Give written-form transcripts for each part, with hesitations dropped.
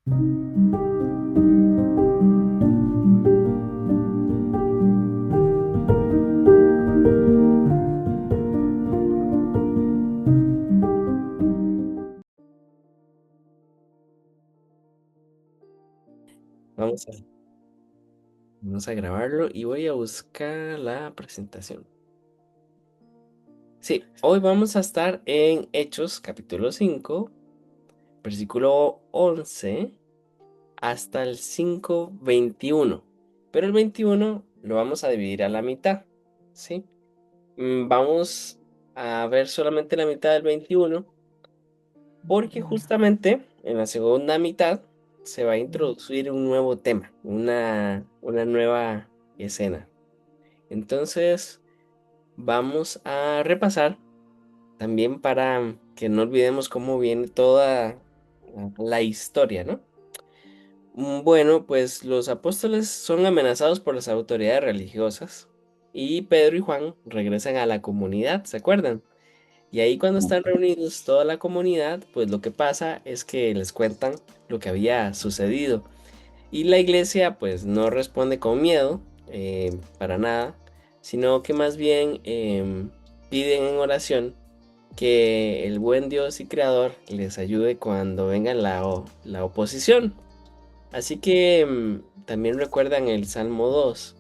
Vamos a, vamos a grabarlo y voy a buscar la presentación. Sí, hoy vamos a estar en Hechos, capítulo 5, versículo 11 hasta el 5:21. Pero el 21 lo vamos a dividir a la mitad, ¿sí? Vamos a ver solamente la mitad del 21 porque justamente en la segunda mitad se va a introducir un nuevo tema, una nueva escena. Entonces, vamos a repasar también para que no olvidemos cómo viene toda la historia, ¿no? Bueno, pues los apóstoles son amenazados por las autoridades religiosas y Pedro y Juan regresan a la comunidad, ¿se acuerdan? Y ahí cuando están reunidos toda la comunidad, pues lo que pasa es que les cuentan lo que había sucedido. Y la iglesia pues no responde con miedo, para nada, sino que más bien piden en oración que el buen Dios y Creador les ayude cuando venga la oposición. Así que también recuerdan el Salmo 2.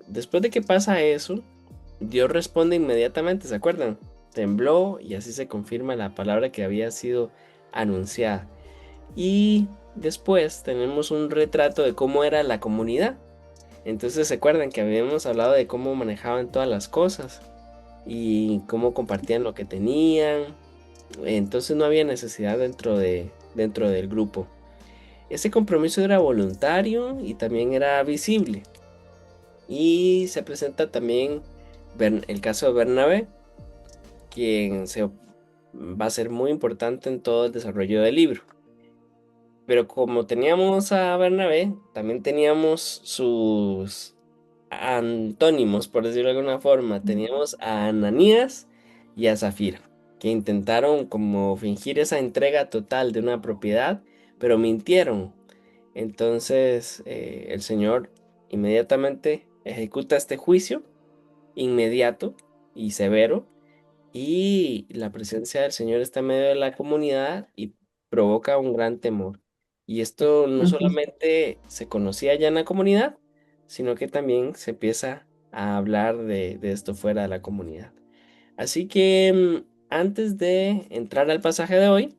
Después de que pasa eso, Dios responde inmediatamente, ¿se acuerdan? Tembló y así se confirma la palabra que había sido anunciada. Y después tenemos un retrato de cómo era la comunidad. Entonces se acuerdan que habíamos hablado de cómo manejaban todas las cosas y cómo compartían lo que tenían. Entonces no había necesidad dentro del grupo. Ese compromiso era voluntario y también era visible. Y se presenta también el caso de Bernabé, quien va a ser muy importante en todo el desarrollo del libro. Pero como teníamos a Bernabé, también teníamos sus antónimos, por decirlo de alguna forma. Teníamos a Ananías y a Zafira, que intentaron como fingir esa entrega total de una propiedad, pero mintieron. Entonces el Señor inmediatamente ejecuta este juicio inmediato y severo, y la presencia del Señor está en medio de la comunidad y provoca un gran temor. Y esto no Ujú. solamente se conocía ya en la comunidad, sino que también se empieza a hablar de esto fuera de la comunidad. Así que antes de entrar al pasaje de hoy,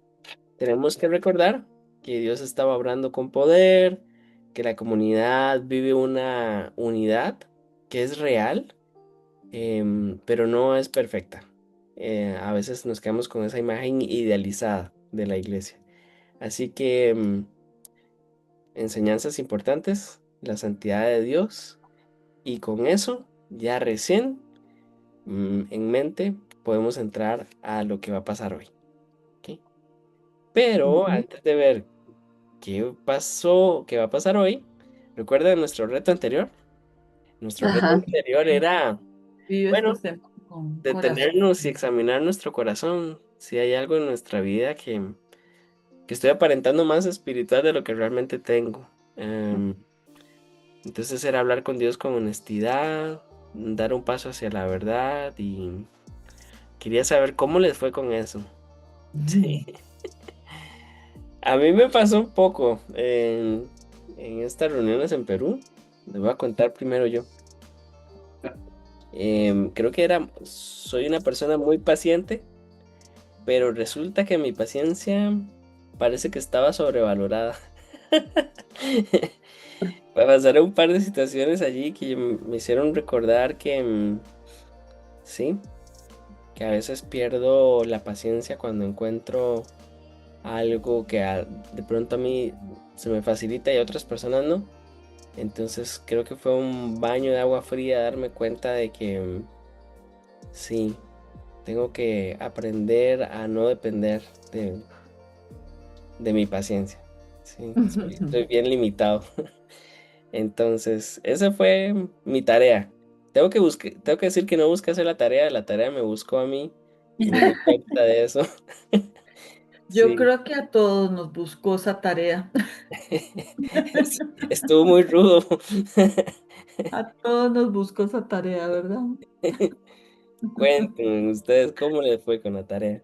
tenemos que recordar que Dios estaba obrando con poder, que la comunidad vive una unidad que es real, pero no es perfecta. A veces nos quedamos con esa imagen idealizada de la iglesia. Así que enseñanzas importantes, la santidad de Dios, y con eso ya recién en mente podemos entrar a lo que va a pasar hoy. ¿Ok? Pero Ujú. antes de ver qué pasó, qué va a pasar hoy, recuerda nuestro reto anterior. Nuestro reto Ajá. anterior era, Vive esta bueno, semana con corazón. detenernos y examinar nuestro corazón, si hay algo en nuestra vida que estoy aparentando más espiritual de lo que realmente tengo. Em, entonces era hablar con Dios con honestidad, dar un paso hacia la verdad, y quería saber cómo les fue con eso. Sí. Ujú. A mí me pasó un poco en estas reuniones en Perú. Les voy a contar primero yo. Creo que soy una persona muy paciente, pero resulta que mi paciencia parece que estaba sobrevalorada. Pasaron un par de situaciones allí que me hicieron recordar que sí, que a veces pierdo la paciencia cuando encuentro algo que de pronto a mí se me facilita y a otras personas no. Entonces creo que fue un baño de agua fría darme cuenta de que sí, tengo que aprender a no depender de, de mi paciencia. Sí, estoy bien limitado. Entonces, esa fue mi tarea. Tengo que decir que no busqué hacer la tarea me buscó a mí y me di cuenta de eso. Yo Sí. creo que a todos nos buscó esa tarea. Estuvo muy rudo. A todos nos buscó esa tarea, ¿verdad? Cuenten ustedes cómo les fue con la tarea.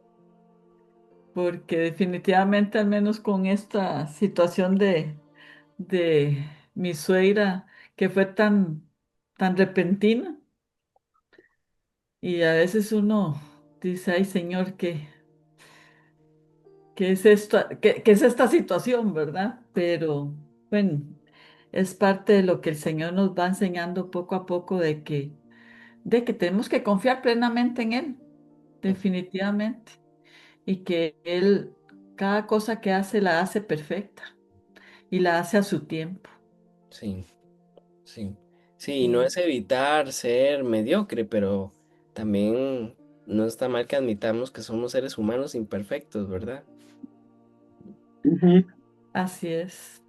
Porque definitivamente, al menos con esta situación de mi suegra, que fue tan repentina, y a veces uno dice, ay Señor, ¿qué es esto? ¿Qué es esta situación, verdad? Pero bueno, es parte de lo que el Señor nos va enseñando poco a poco de que tenemos que confiar plenamente en Él, definitivamente, y que Él, cada cosa que hace, la hace perfecta y la hace a su tiempo. Sí, sí. Sí, no Sí, es evitar ser mediocre, pero también no está mal que admitamos que somos seres humanos imperfectos, ¿verdad? Ujú. así es.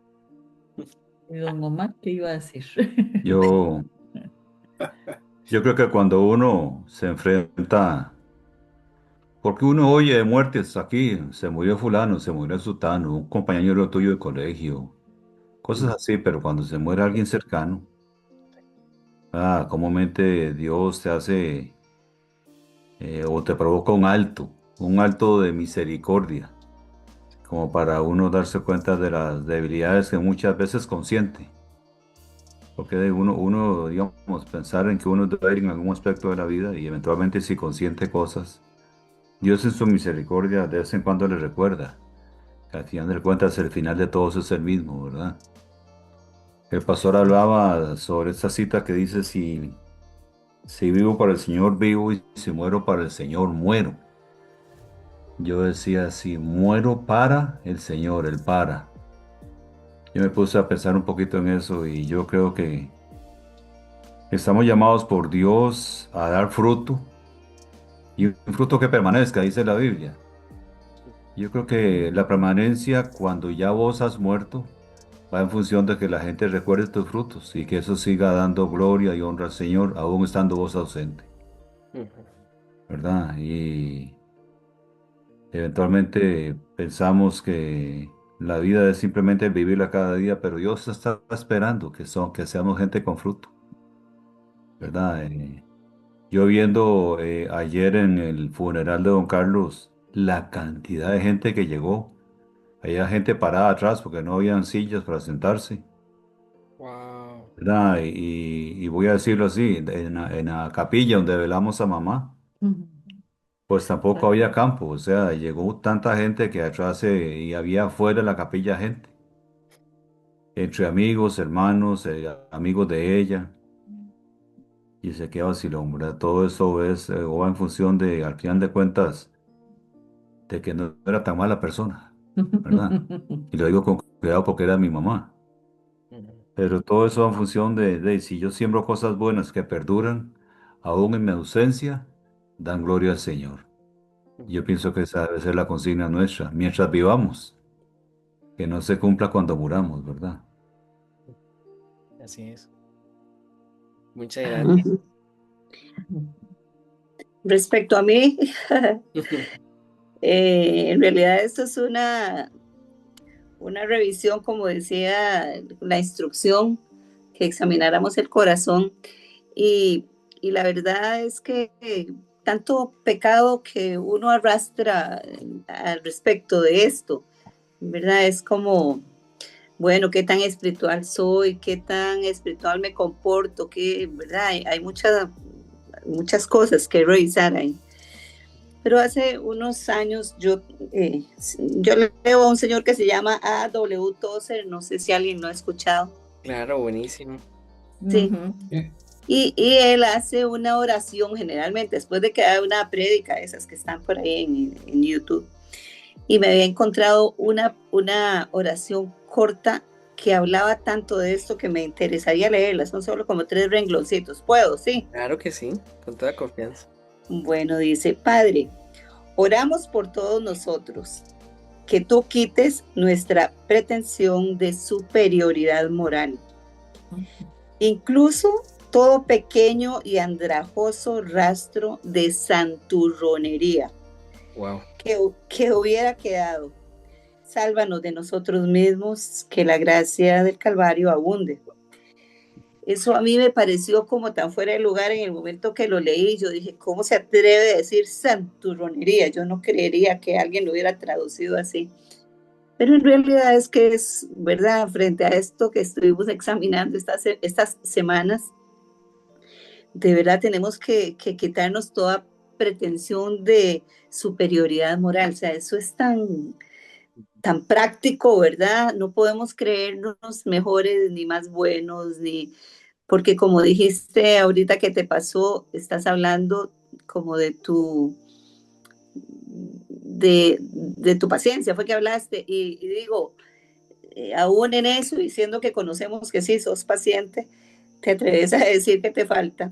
Y don Omar, ¿qué iba a decir? Yo, yo creo que cuando uno se enfrenta, porque uno oye de muertes aquí, se murió fulano, se murió sutano, un compañero tuyo de colegio, cosas así, pero cuando se muere alguien cercano, comúnmente Dios te hace o te provoca un alto de misericordia, como para uno darse cuenta de las debilidades que muchas veces consciente. Porque digamos, pensar en que uno debe ir en algún aspecto de la vida y eventualmente si consiente cosas, Dios en su misericordia de vez en cuando le recuerda que al final de cuentas el final de todos es el mismo, ¿verdad? El pastor hablaba sobre esta cita que dice, si vivo para el Señor vivo y si muero para el Señor muero. Yo decía, si muero para el Señor, el para. Yo me puse a pensar un poquito en eso y yo creo que estamos llamados por Dios a dar fruto y un fruto que permanezca, dice la Biblia. Yo creo que la permanencia cuando ya vos has muerto va en función de que la gente recuerde tus frutos y que eso siga dando gloria y honra al Señor, aún estando vos ausente, Ujú. ¿verdad? Y eventualmente pensamos que la vida es simplemente vivirla cada día, pero Dios está esperando que seamos gente con fruto, ¿verdad? Yo viendo ayer en el funeral de don Carlos la cantidad de gente que llegó. Había gente parada atrás porque no habían sillas para sentarse, Wow. ¿verdad? Y voy a decirlo así, en la capilla donde velamos a mamá, pues tampoco había campo, o sea, llegó tanta gente que atrás y había afuera de la capilla gente, entre amigos, hermanos, amigos de ella, y se queda vacilón, ¿verdad? Todo eso o va en función de, al final de cuentas, de que no era tan mala persona, ¿verdad? Y lo digo con cuidado porque era mi mamá. Ujú, Pero todo eso en función de si yo siembro cosas buenas que perduran, aún en mi ausencia, dan gloria al Señor. Yo ujú. pienso que esa debe ser la consigna nuestra, mientras vivamos, que no se cumpla cuando muramos, ¿verdad? Así es. Muchas gracias. Ujú. Respecto a mí, en realidad esto es una revisión, como decía la instrucción, que examináramos el corazón y, y la verdad es que tanto pecado que uno arrastra al respecto de esto, ¿verdad? Es como, bueno, qué tan espiritual soy, qué tan espiritual me comporto, que, ¿verdad? Hay muchas cosas que revisar ahí. Pero hace unos años yo leo a un señor que se llama A.W. Tozer, no sé si alguien lo ha escuchado. Claro, buenísimo. Sí. Ujú. Y él hace una oración generalmente después de que da una prédica, esas que están por ahí en YouTube. Y me había encontrado una oración corta que hablaba tanto de esto que me interesaría leerla. Son solo como 3 rengloncitos. ¿Puedo? Sí. Claro que sí, con toda confianza. Bueno, dice, Padre, oramos por todos nosotros, que tú quites nuestra pretensión de superioridad moral, incluso todo pequeño y andrajoso rastro de santurronería, Wow. que hubiera quedado. Sálvanos de nosotros mismos, que la gracia del Calvario abunde. Eso a mí me pareció como tan fuera de lugar en el momento que lo leí. Yo dije, ¿cómo se atreve a decir santurronería? Yo no creería que alguien lo hubiera traducido así. Pero en realidad es que es, ¿verdad? Frente a esto que estuvimos examinando estas semanas, de verdad tenemos que quitarnos toda pretensión de superioridad moral. O sea, eso es tan práctico, ¿verdad? No podemos creernos mejores ni más buenos, ni porque como dijiste ahorita que te pasó, estás hablando como de tu paciencia, fue que hablaste, y digo, aún en eso, diciendo que conocemos que sí, sos paciente, te atreves a decir que te falta.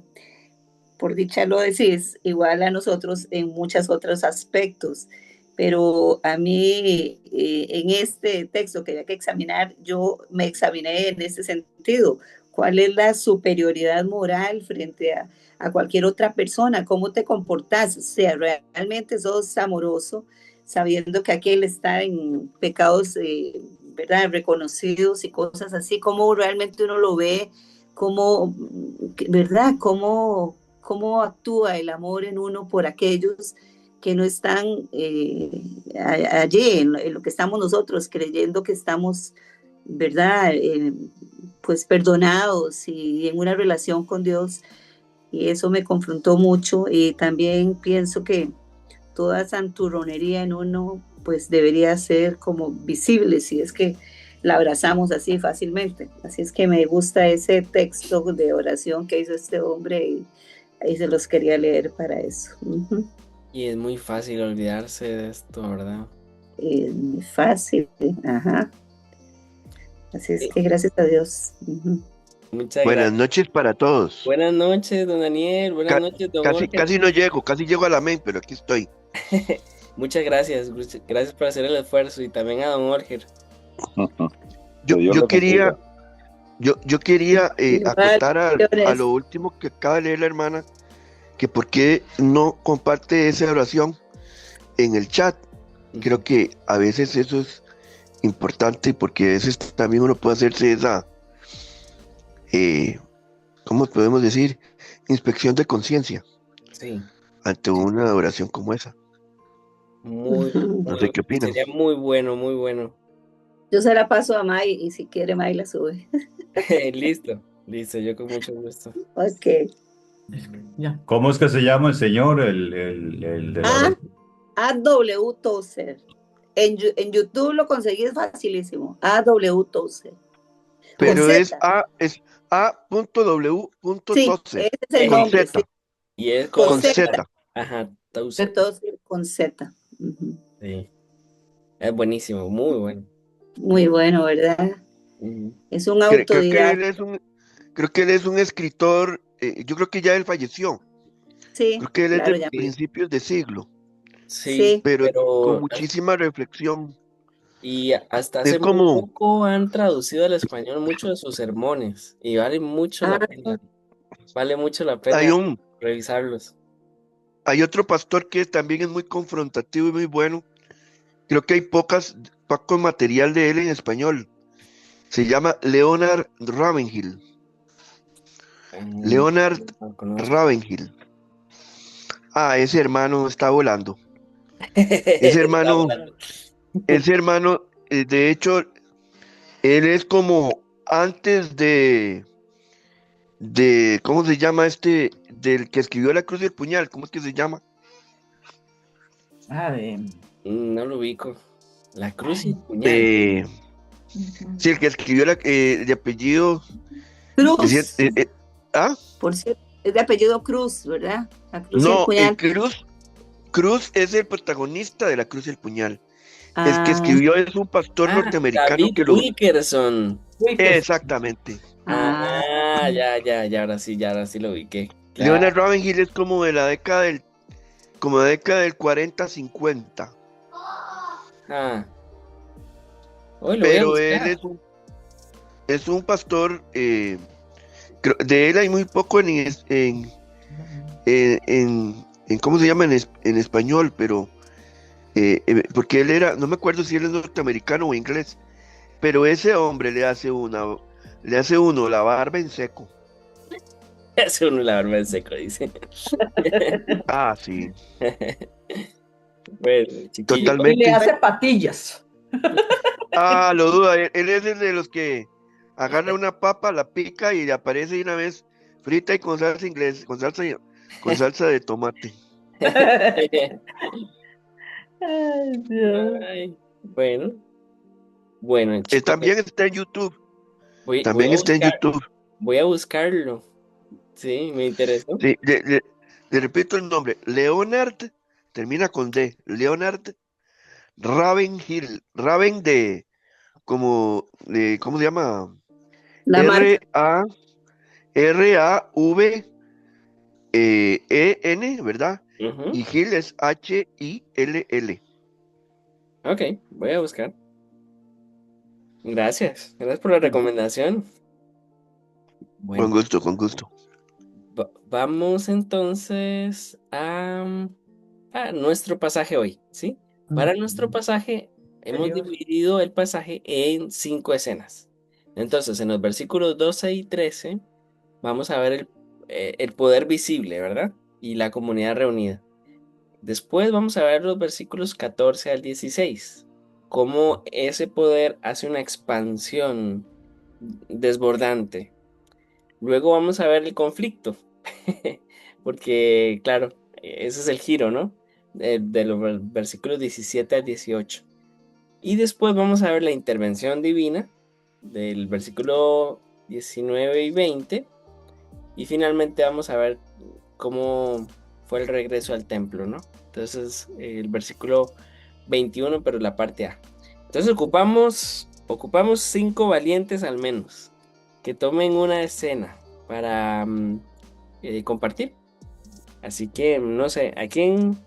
Por dicha lo decís, igual a nosotros en muchos otros aspectos. Pero a mí, en este texto que había que examinar, yo me examiné en ese sentido. ¿Cuál es la superioridad moral frente a cualquier otra persona? ¿Cómo te comportas? O sea, realmente sos amoroso, sabiendo que aquel está en pecados, ¿verdad? Reconocidos y cosas así. ¿Cómo realmente uno lo ve? ¿Cómo, verdad? ¿Cómo actúa el amor en uno por aquellos que no están allí, en lo que estamos nosotros, creyendo que estamos, ¿verdad? Pues perdonados y en una relación con Dios. Y eso me confrontó mucho, y también pienso que toda santurronería en uno pues debería ser como visible, si es que la abrazamos así fácilmente. Así es que me gusta ese texto de oración que hizo este hombre, y ahí se los quería leer para eso. Y es muy fácil olvidarse de esto, ¿verdad? Es muy fácil, ajá. Así es que gracias a Dios. Muchas Buenas gracias. noches para todos. Buenas noches, don Daniel. Buenas noches, don Jorge. Casi no llego, casi llego a la main, pero aquí estoy. Muchas gracias. Gracias por hacer el esfuerzo, y también a don Jorge. Yo, Dios yo lo quería, bendiga. yo quería acotar a Bendiciones. lo último que acaba de leer la hermana, que por qué no comparte esa oración en el chat. Creo que a veces eso es importante, porque a veces también uno puede hacerse esa, ¿cómo podemos decir? Inspección de conciencia Sí, ante una oración como esa. muy, No sé qué opinan. sería muy bueno, muy bueno. Yo se la paso a May, y si quiere May la sube. Listo, yo con mucho gusto. Ok. Ya. ¿Cómo es que se llama el señor, el de la oración? A.W. Tozer. En YouTube lo conseguí facilísimo. A.W. Tozer. Pero Con es Z. A.W. Sí, Tozer, ese es el con nombre. Z, Sí. Y es Con con Z. Z. Ajá, De Tauser. Tozer con Z. Sí, es buenísimo, muy bueno. Muy bueno, ¿verdad? Es un Creo que autodidacta. creo que él es un escritor, yo creo que ya él falleció. Sí, Creo que él es claro, de ya. principios de siglo, Sí, Sí. pero con pero muchísima reflexión. y hasta Es hace muy como, poco han traducido al español muchos de sus sermones, y vale mucho la Ah, pena. Vale mucho la hay pena un, revisarlos. hay otro pastor que también es muy confrontativo y muy bueno. Creo que hay poco material de él en español. Se llama Leonard Ravenhill. Leonard No conozco. Ravenhill. Ah, ese hermano está volando. Está volando. Ese hermano, de hecho, él es como antes ¿cómo se llama del que escribió La Cruz y el Puñal? ¿Cómo es que se llama? No lo ubico. La cruz y el puñal. Eh, sí, el que escribió de apellido. Cruz. ¿Ah? Por cierto, es de apellido Cruz, ¿verdad? La Cruz y el No, puñal. Cruz es el protagonista de La Cruz y el Puñal. El que Ah, escribió es un pastor norteamericano David Wilkerson. Exactamente. Ya, ahora sí lo ubiqué. Claro. Leonard Ravenhill es como de la década del 40-50. Hoy lo voy a Pero él buscar. es un pastor, de él hay muy poco en ¿cómo se llama en español? Pero porque él era, no me acuerdo si él es norteamericano o inglés, pero ese hombre le hace uno la barba en seco. Hace uno la barba en seco, dice. Ah, sí, Bueno, chiquillos. Y le totalmente. hace patillas. Ah, lo duda, él es de los que agarra una papa, la pica y le aparece de una vez frita y con salsa inglés, con salsa de tomate. Ay, Dios. Ay, bueno, bueno, chicos, También está en YouTube, voy también a está en buscar, YouTube. voy a buscarlo. Sí, me interesó. Sí, le repito el nombre, Leonard, termina con D, Leonard Ravenhill, Raven de, como, de, ¿cómo se llama? La marca. Raven, ¿verdad? Ujú. Y Hill es Hill. Ok, voy a buscar. Gracias por la recomendación. Con Bueno, gusto, con gusto. vamos entonces a nuestro pasaje hoy, ¿sí? Para nuestro pasaje hemos Señor. dividido el pasaje en 5 escenas. Entonces, en los versículos 12 y 13 vamos a ver el poder visible, ¿verdad? Y la comunidad reunida. Después vamos a ver los versículos 14 al 16, cómo ese poder hace una expansión desbordante. Luego vamos a ver el conflicto, porque claro, ese es el giro, ¿no? De los versículos 17 al 18. Y después vamos a ver la intervención divina del versículo 19 y 20. Y finalmente vamos a ver cómo fue el regreso al templo, ¿no? Entonces, el versículo 21, pero la parte A. Entonces ocupamos 5 valientes al menos, que tomen una escena para compartir. Así que, no sé, ¿a quién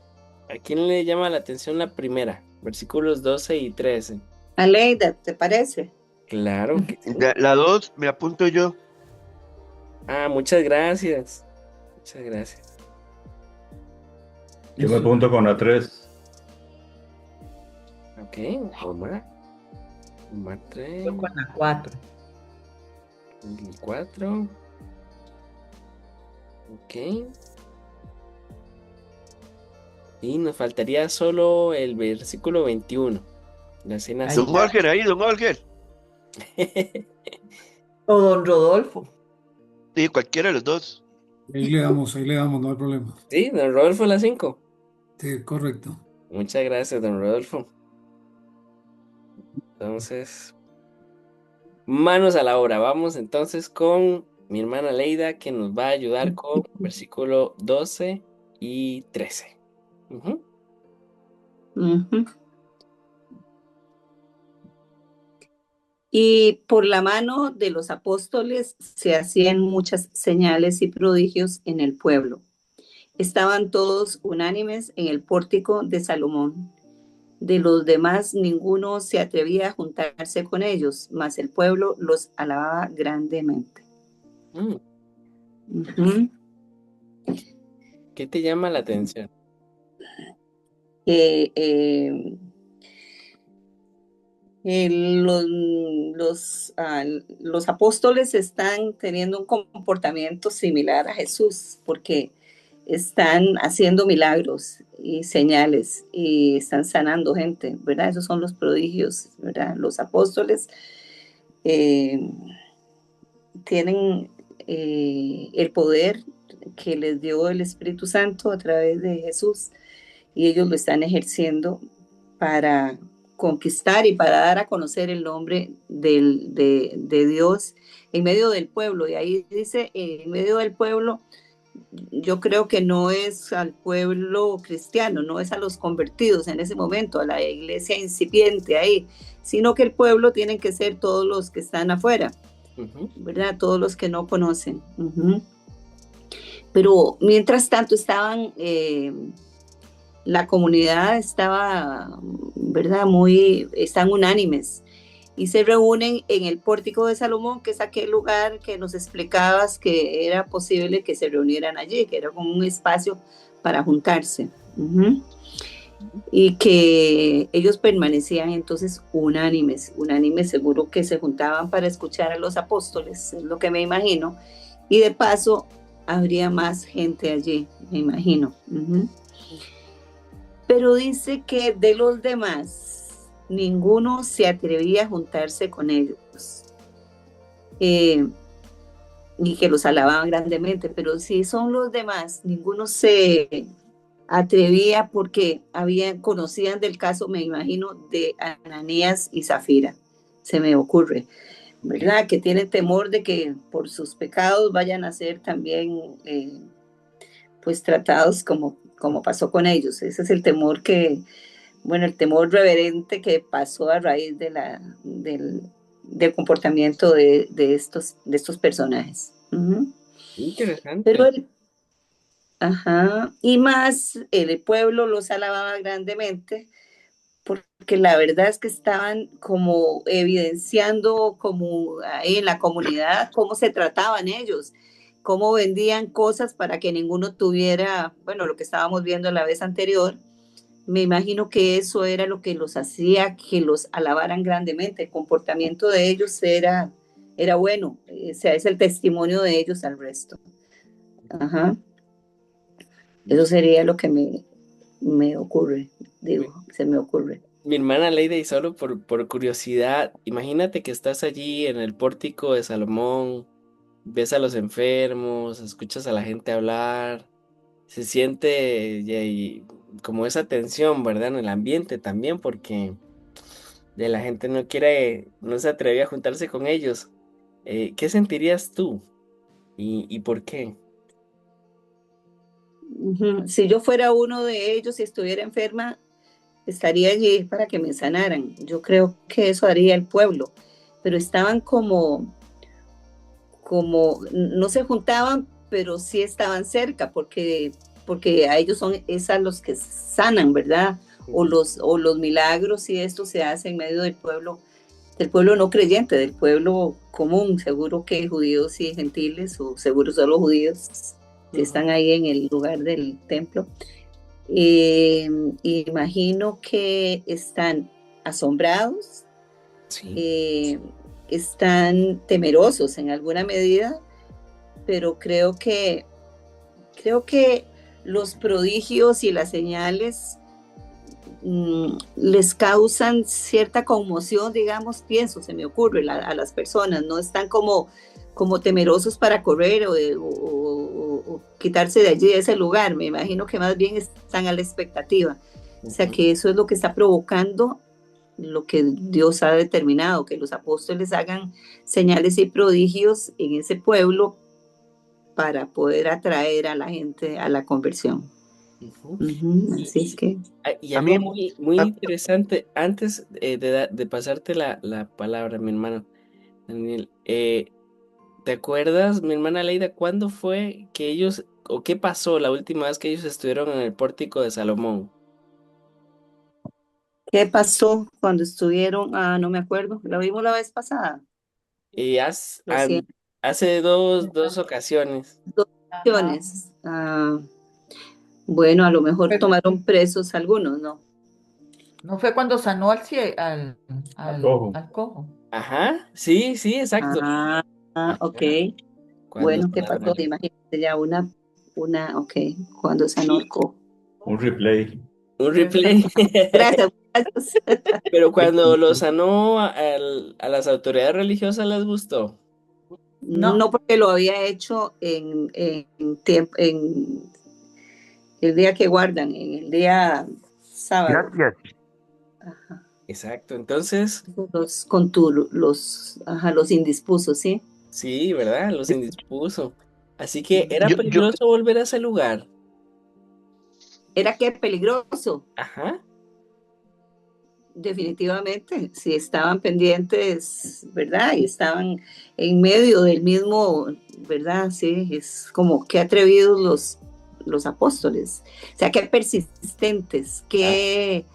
le llama la atención la primera? Versículos 12 y 13. Aleida, ¿te parece? Claro que sí. La 2 me apunto yo. Ah, muchas gracias. Muchas gracias. Yo me apunto con la 3. Ok, Omar 3, Yo con la 4. el 4. Ok. Y nos faltaría solo el versículo 21. La escena Ahí Don está. Olger, ahí, don Olger. O don Rodolfo. Sí, cualquiera de los dos. Ahí le damos, no hay problema. Sí, don Rodolfo, la 5. Sí, correcto. Muchas gracias, don Rodolfo. Entonces, manos a la obra. Vamos entonces con mi hermana Leida, que nos va a ayudar con versículo 12 y 13. Ujú. Ujú. Y por la mano de los apóstoles se hacían muchas señales y prodigios en el pueblo. Estaban todos unánimes en el pórtico de Salomón. De los demás ninguno se atrevía a juntarse con ellos, mas el pueblo los alababa grandemente. Mm, Ujú. ¿Qué te llama la atención? Eh, eh, los apóstoles están teniendo un comportamiento similar a Jesús, porque están haciendo milagros y señales y están sanando gente, ¿verdad? Esos son los prodigios, ¿verdad? Los apóstoles eh, tienen el poder que les dio el Espíritu Santo a través de Jesús y ellos lo están ejerciendo para conquistar y para dar a conocer el nombre de Dios en medio del pueblo. Y ahí dice, en medio del pueblo, yo creo que no es al pueblo cristiano, no es a los convertidos en ese momento, a la iglesia incipiente ahí, sino que el pueblo tienen que ser todos los que están afuera, ¿verdad? Todos los que no conocen. Pero mientras tanto la comunidad estaba, ¿verdad? Están unánimes y se reúnen en el pórtico de Salomón, que es aquel lugar que nos explicabas que era posible que se reunieran allí, que era como un espacio para juntarse. y que ellos permanecían entonces unánimes, seguro que se juntaban para escuchar a los apóstoles, es lo que me imagino, y de paso habría más gente allí, me imagino. Pero dice que de los demás, ninguno se atrevía a juntarse con ellos. Y que los alababan grandemente, pero si son los demás, ninguno se atrevía porque conocían del caso, me imagino, de Ananías y Zafira, se me ocurre, ¿verdad? Que tienen temor de que por sus pecados vayan a ser también pues tratados como pasó con ellos. Ese es el temor el temor reverente que pasó a raíz del comportamiento de estos personajes. Interesante. Pero y más el pueblo los alababa grandemente porque la verdad es que estaban como evidenciando como ahí en la comunidad cómo se trataban ellos, cómo vendían cosas para que ninguno tuviera, bueno, lo que estábamos viendo la vez anterior. Me imagino que eso era lo que los hacía que los alabaran grandemente. El comportamiento de ellos era bueno, o sea, es el testimonio de ellos al resto. Eso sería lo que me ocurre, se me ocurre. Mi hermana Leida, y solo por curiosidad, imagínate que estás allí en el pórtico de Salomón, ves a los enfermos, escuchas a la gente hablar, se siente como esa tensión, ¿verdad? En el ambiente también, porque de la gente no se atrevía a juntarse con ellos. ¿Qué sentirías tú? ¿Y por qué? Si yo fuera uno de ellos y estuviera enferma, estaría allí para que me sanaran. Yo creo que eso haría el pueblo, pero estaban como no se juntaban, pero sí estaban cerca, porque a ellos es a los que sanan, ¿verdad? O los milagros y esto se hace en medio del pueblo no creyente, del pueblo común, seguro que judíos y gentiles, o seguro solo judíos, que están ahí en el lugar del templo. Imagino que están asombrados, Sí. están temerosos en alguna medida, pero creo que los prodigios y las señales les causan cierta conmoción, digamos, se me ocurre a las personas, no están como temerosos para correr o quitarse de allí, de ese lugar. Me imagino que más bien están a la expectativa. O sea, que eso es lo que está provocando lo que Dios ha determinado, que los apóstoles hagan señales y prodigios en ese pueblo para poder atraer a la gente a la conversión. Así es que... Y algo muy interesante, antes de pasarte la palabra, mi hermano Daniel, ¿te acuerdas, mi hermana Leida, cuándo fue que ellos, o qué pasó la última vez que ellos estuvieron en el pórtico de Salomón? ¿Qué pasó cuando estuvieron? No me acuerdo, lo vimos la vez pasada. Hace dos ocasiones. Dos ocasiones. Bueno, a lo mejor tomaron presos algunos, ¿no? ¿No fue cuando sanó al cojo? Ajá, sí, exacto. Ok. Cuando Bueno, ¿qué pasó? Imagínate ya ok, cuando sanó al cojo. Un replay. Un replay. Gracias, muchachos. Pero cuando lo sanó a las autoridades religiosas les gustó. No, porque lo había hecho en el día que guardan, en el día sábado. Gracias. Exacto, entonces. Los indispusos, ¿sí? Sí, ¿verdad? Los indispuso. Así que era peligroso volver a ese lugar. ¿Era qué? Peligroso. Ajá. Definitivamente, si estaban pendientes, ¿verdad? Y estaban en medio del mismo, ¿verdad? Sí, es como qué atrevidos los apóstoles, o sea, qué persistentes, qué,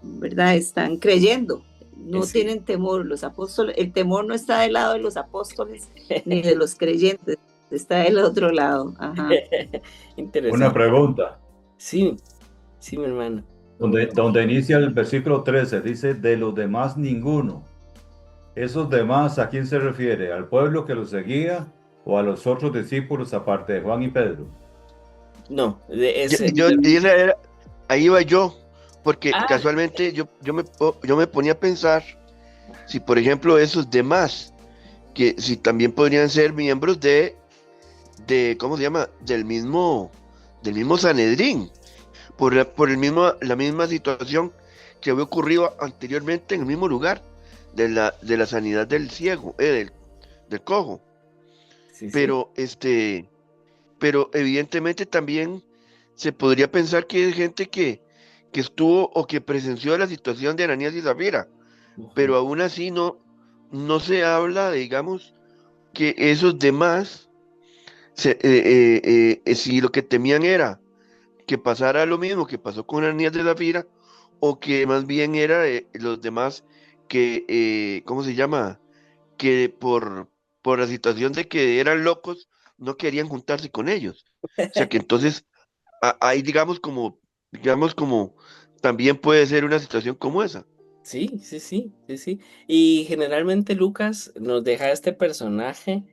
¿verdad? Están creyendo, no tienen temor los apóstoles, el temor no está del lado de los apóstoles ni de los creyentes, está del otro lado. Interesante. Una pregunta. Sí, mi hermano. donde inicia el versículo 13, dice, de los demás ninguno. ¿Esos demás a quién se refiere? ¿Al pueblo que los seguía o a los otros discípulos aparte de Juan y Pedro? No, de Yo, ese. yo- y esa era- ahí iba yo, porque Ah, casualmente yo me ponía a pensar si, por ejemplo, esos demás, que si también podrían ser miembros ¿cómo se llama? Del mismo Sanedrín, por la misma situación que había ocurrido anteriormente en el mismo lugar de la sanidad del ciego, del cojo. sí, sí. Pero evidentemente también se podría pensar que hay gente que estuvo o que presenció la situación de Ananías y Zafira, Ujú. pero aún así no se habla, digamos, que esos demás, si lo que temían era que pasara lo mismo que pasó con Ananías de Zafira, o que más bien era los demás que, ¿cómo se llama? Que por la situación de que eran locos, no querían juntarse con ellos. O sea que entonces ahí digamos como también puede ser una situación como esa. Sí, sí, sí, sí, sí. Y generalmente Lucas nos deja este personaje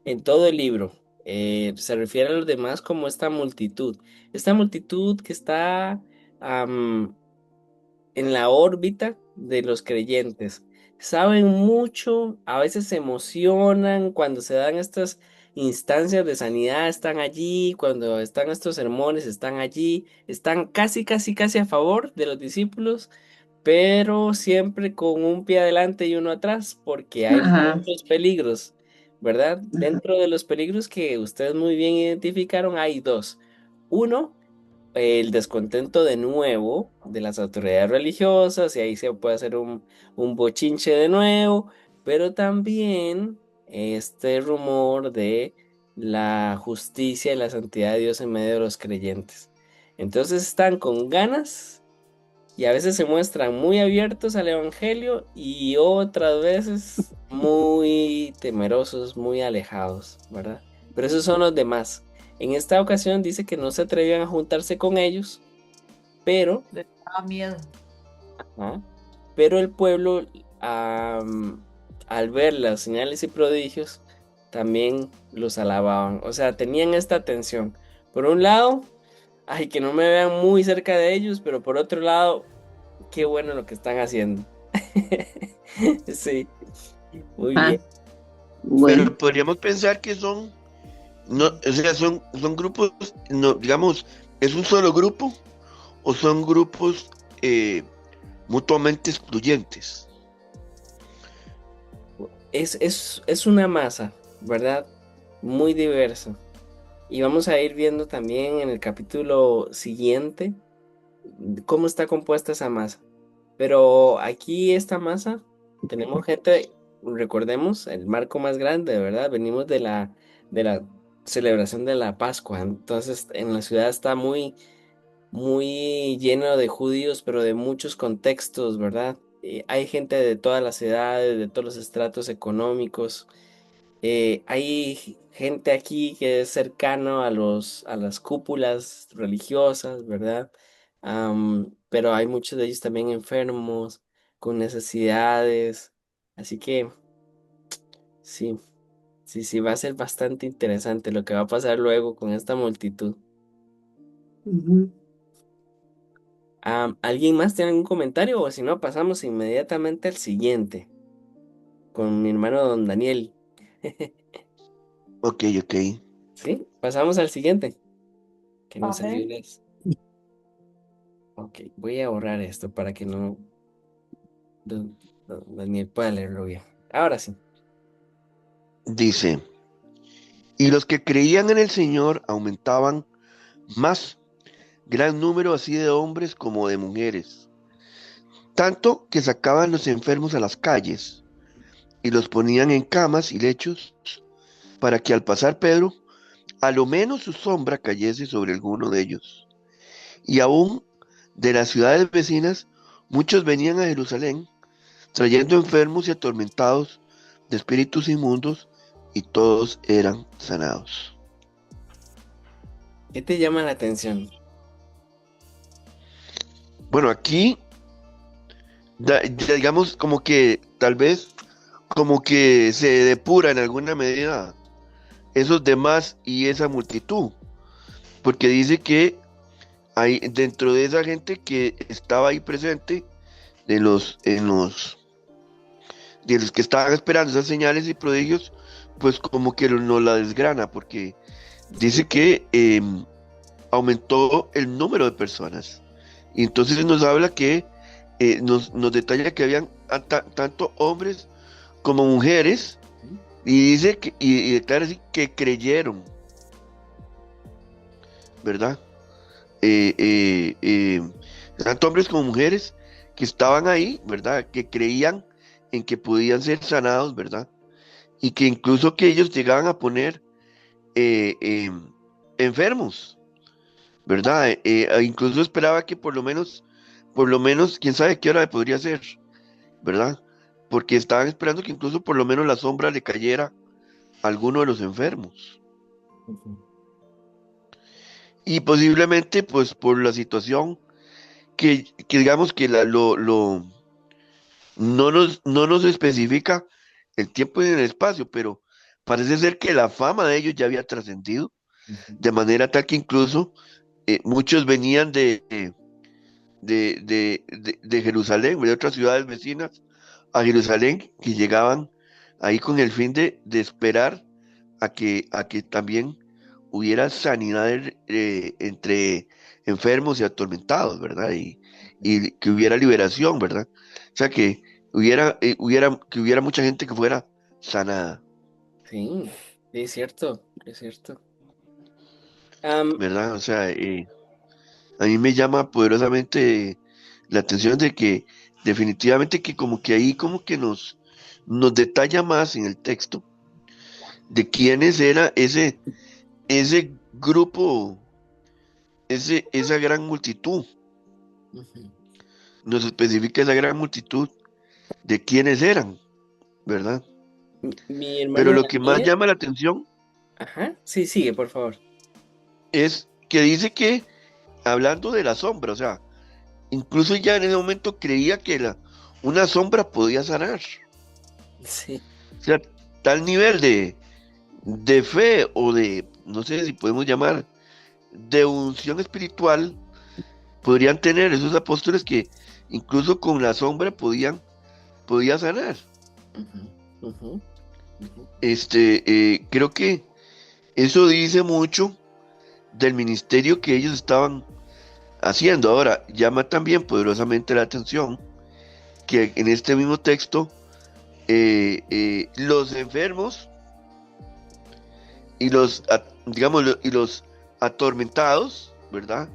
en todo el libro. Se refiere a los demás como esta multitud que está en la órbita de los creyentes. Saben mucho, a veces se emocionan cuando se dan estas instancias de sanidad, están allí, cuando están estos sermones, están allí, están casi, casi, casi a favor de los discípulos, pero siempre con un pie adelante y uno atrás, porque hay Ajá, muchos peligros, ¿verdad? ajá, Dentro de los peligros que ustedes muy bien identificaron, hay dos. Uno, el descontento de nuevo de las autoridades religiosas, y ahí se puede hacer un bochinche de nuevo, pero también este rumor de la justicia y la santidad de Dios en medio de los creyentes. Entonces están con ganas y a veces se muestran muy abiertos al evangelio y otras veces muy temerosos, muy alejados, ¿verdad? Pero esos son los demás. En esta ocasión dice que no se atrevían a juntarse con ellos, pero, les daba miedo. ¿ah? Pero el pueblo, am, al ver las señales y prodigios, también los alababan. O sea, tenían esta tensión. Por un lado, ay, que no me vean muy cerca de ellos, pero por otro lado, qué bueno lo que están haciendo. Sí, muy bien. Ah, bueno, Pero podríamos pensar que no, o sea, son grupos, no, digamos, ¿es un solo grupo o son grupos mutuamente excluyentes? Es una masa, ¿verdad? Muy diversa. Y vamos a ir viendo también en el capítulo siguiente cómo está compuesta esa masa. Pero aquí esta masa, tenemos gente, recordemos, el marco más grande, ¿verdad? Venimos de la celebración de la Pascua. Entonces, en la ciudad está muy, muy lleno de judíos, pero de muchos contextos, ¿verdad? Hay gente de todas las edades, de todos los estratos económicos. Hay gente aquí que es cercano a las cúpulas religiosas, ¿verdad? Pero hay muchos de ellos también enfermos, con necesidades. Así que sí, sí, sí, va a ser bastante interesante lo que va a pasar luego con esta multitud. Ujú. ¿Alguien más tiene algún comentario? O si no, pasamos inmediatamente al siguiente, con mi hermano don Daniel. Ok, ok. ¿Sí? Pasamos al siguiente, que nos amén. ayudes. Ok, voy a borrar esto para que no Daniel pueda leerlo bien. Ahora sí. Dice, y los que creían en el Señor aumentaban más, gran número así de hombres como de mujeres, tanto que sacaban los enfermos a las calles y los ponían en camas y lechos para que al pasar Pedro, a lo menos su sombra cayese sobre alguno de ellos. Y aún de las ciudades vecinas, muchos venían a Jerusalén, trayendo enfermos y atormentados de espíritus inmundos, y todos eran sanados. ¿Qué te llama la atención? Bueno, aquí, ya digamos, como que tal vez, como que se depura en alguna medida esos demás y esa multitud, porque dice que hay dentro de esa gente que estaba ahí presente, de los que estaban esperando esas señales y prodigios, pues como que no la desgrana, porque dice que aumentó el número de personas. Y entonces nos habla que, nos detalla que habían tanto hombres como mujeres, y dice que, y declara así que creyeron, ¿verdad? Tanto hombres como mujeres que estaban ahí, ¿verdad? Que creían en que podían ser sanados, ¿verdad? Y que incluso que ellos llegaban a poner enfermos, ¿verdad? Incluso esperaba que por lo menos, quién sabe qué hora podría ser, ¿verdad? Porque estaban esperando que incluso por lo menos la sombra le cayera a alguno de los enfermos. Ujú. Y posiblemente, pues, por la situación que digamos que no nos especifica el tiempo y el espacio, pero parece ser que la fama de ellos ya había trascendido, Ujú. de manera tal que incluso muchos venían de Jerusalén, de otras ciudades vecinas a Jerusalén, que llegaban ahí con el fin de esperar a que también hubiera sanidad entre enfermos y atormentados, ¿verdad? Y que hubiera liberación, ¿verdad? O sea, que que hubiera mucha gente que fuera sanada, Sí, es cierto, es cierto. Am, ¿verdad? O sea, a mí me llama poderosamente la atención de que definitivamente que como que ahí como que nos detalla más en el texto de quiénes era ese grupo, esa gran multitud, ujú. nos especifica esa gran multitud de quiénes eran, ¿verdad? Mi Pero hermano lo que más Daniel, llama la atención ajá, sí, sigue, por favor. es que dice que, hablando de la sombra, o sea, incluso ya en ese momento creía que una sombra podía sanar. Sí, O sea, tal nivel de fe o de, no sé si podemos llamar, de unción espiritual, podrían tener esos apóstoles que incluso con la sombra podía sanar. ujú, ujú, ujú. Creo que eso dice mucho del ministerio que ellos estaban haciendo. Ahora, llama también poderosamente la atención que en este mismo texto, los enfermos y digamos, y los atormentados, ¿verdad?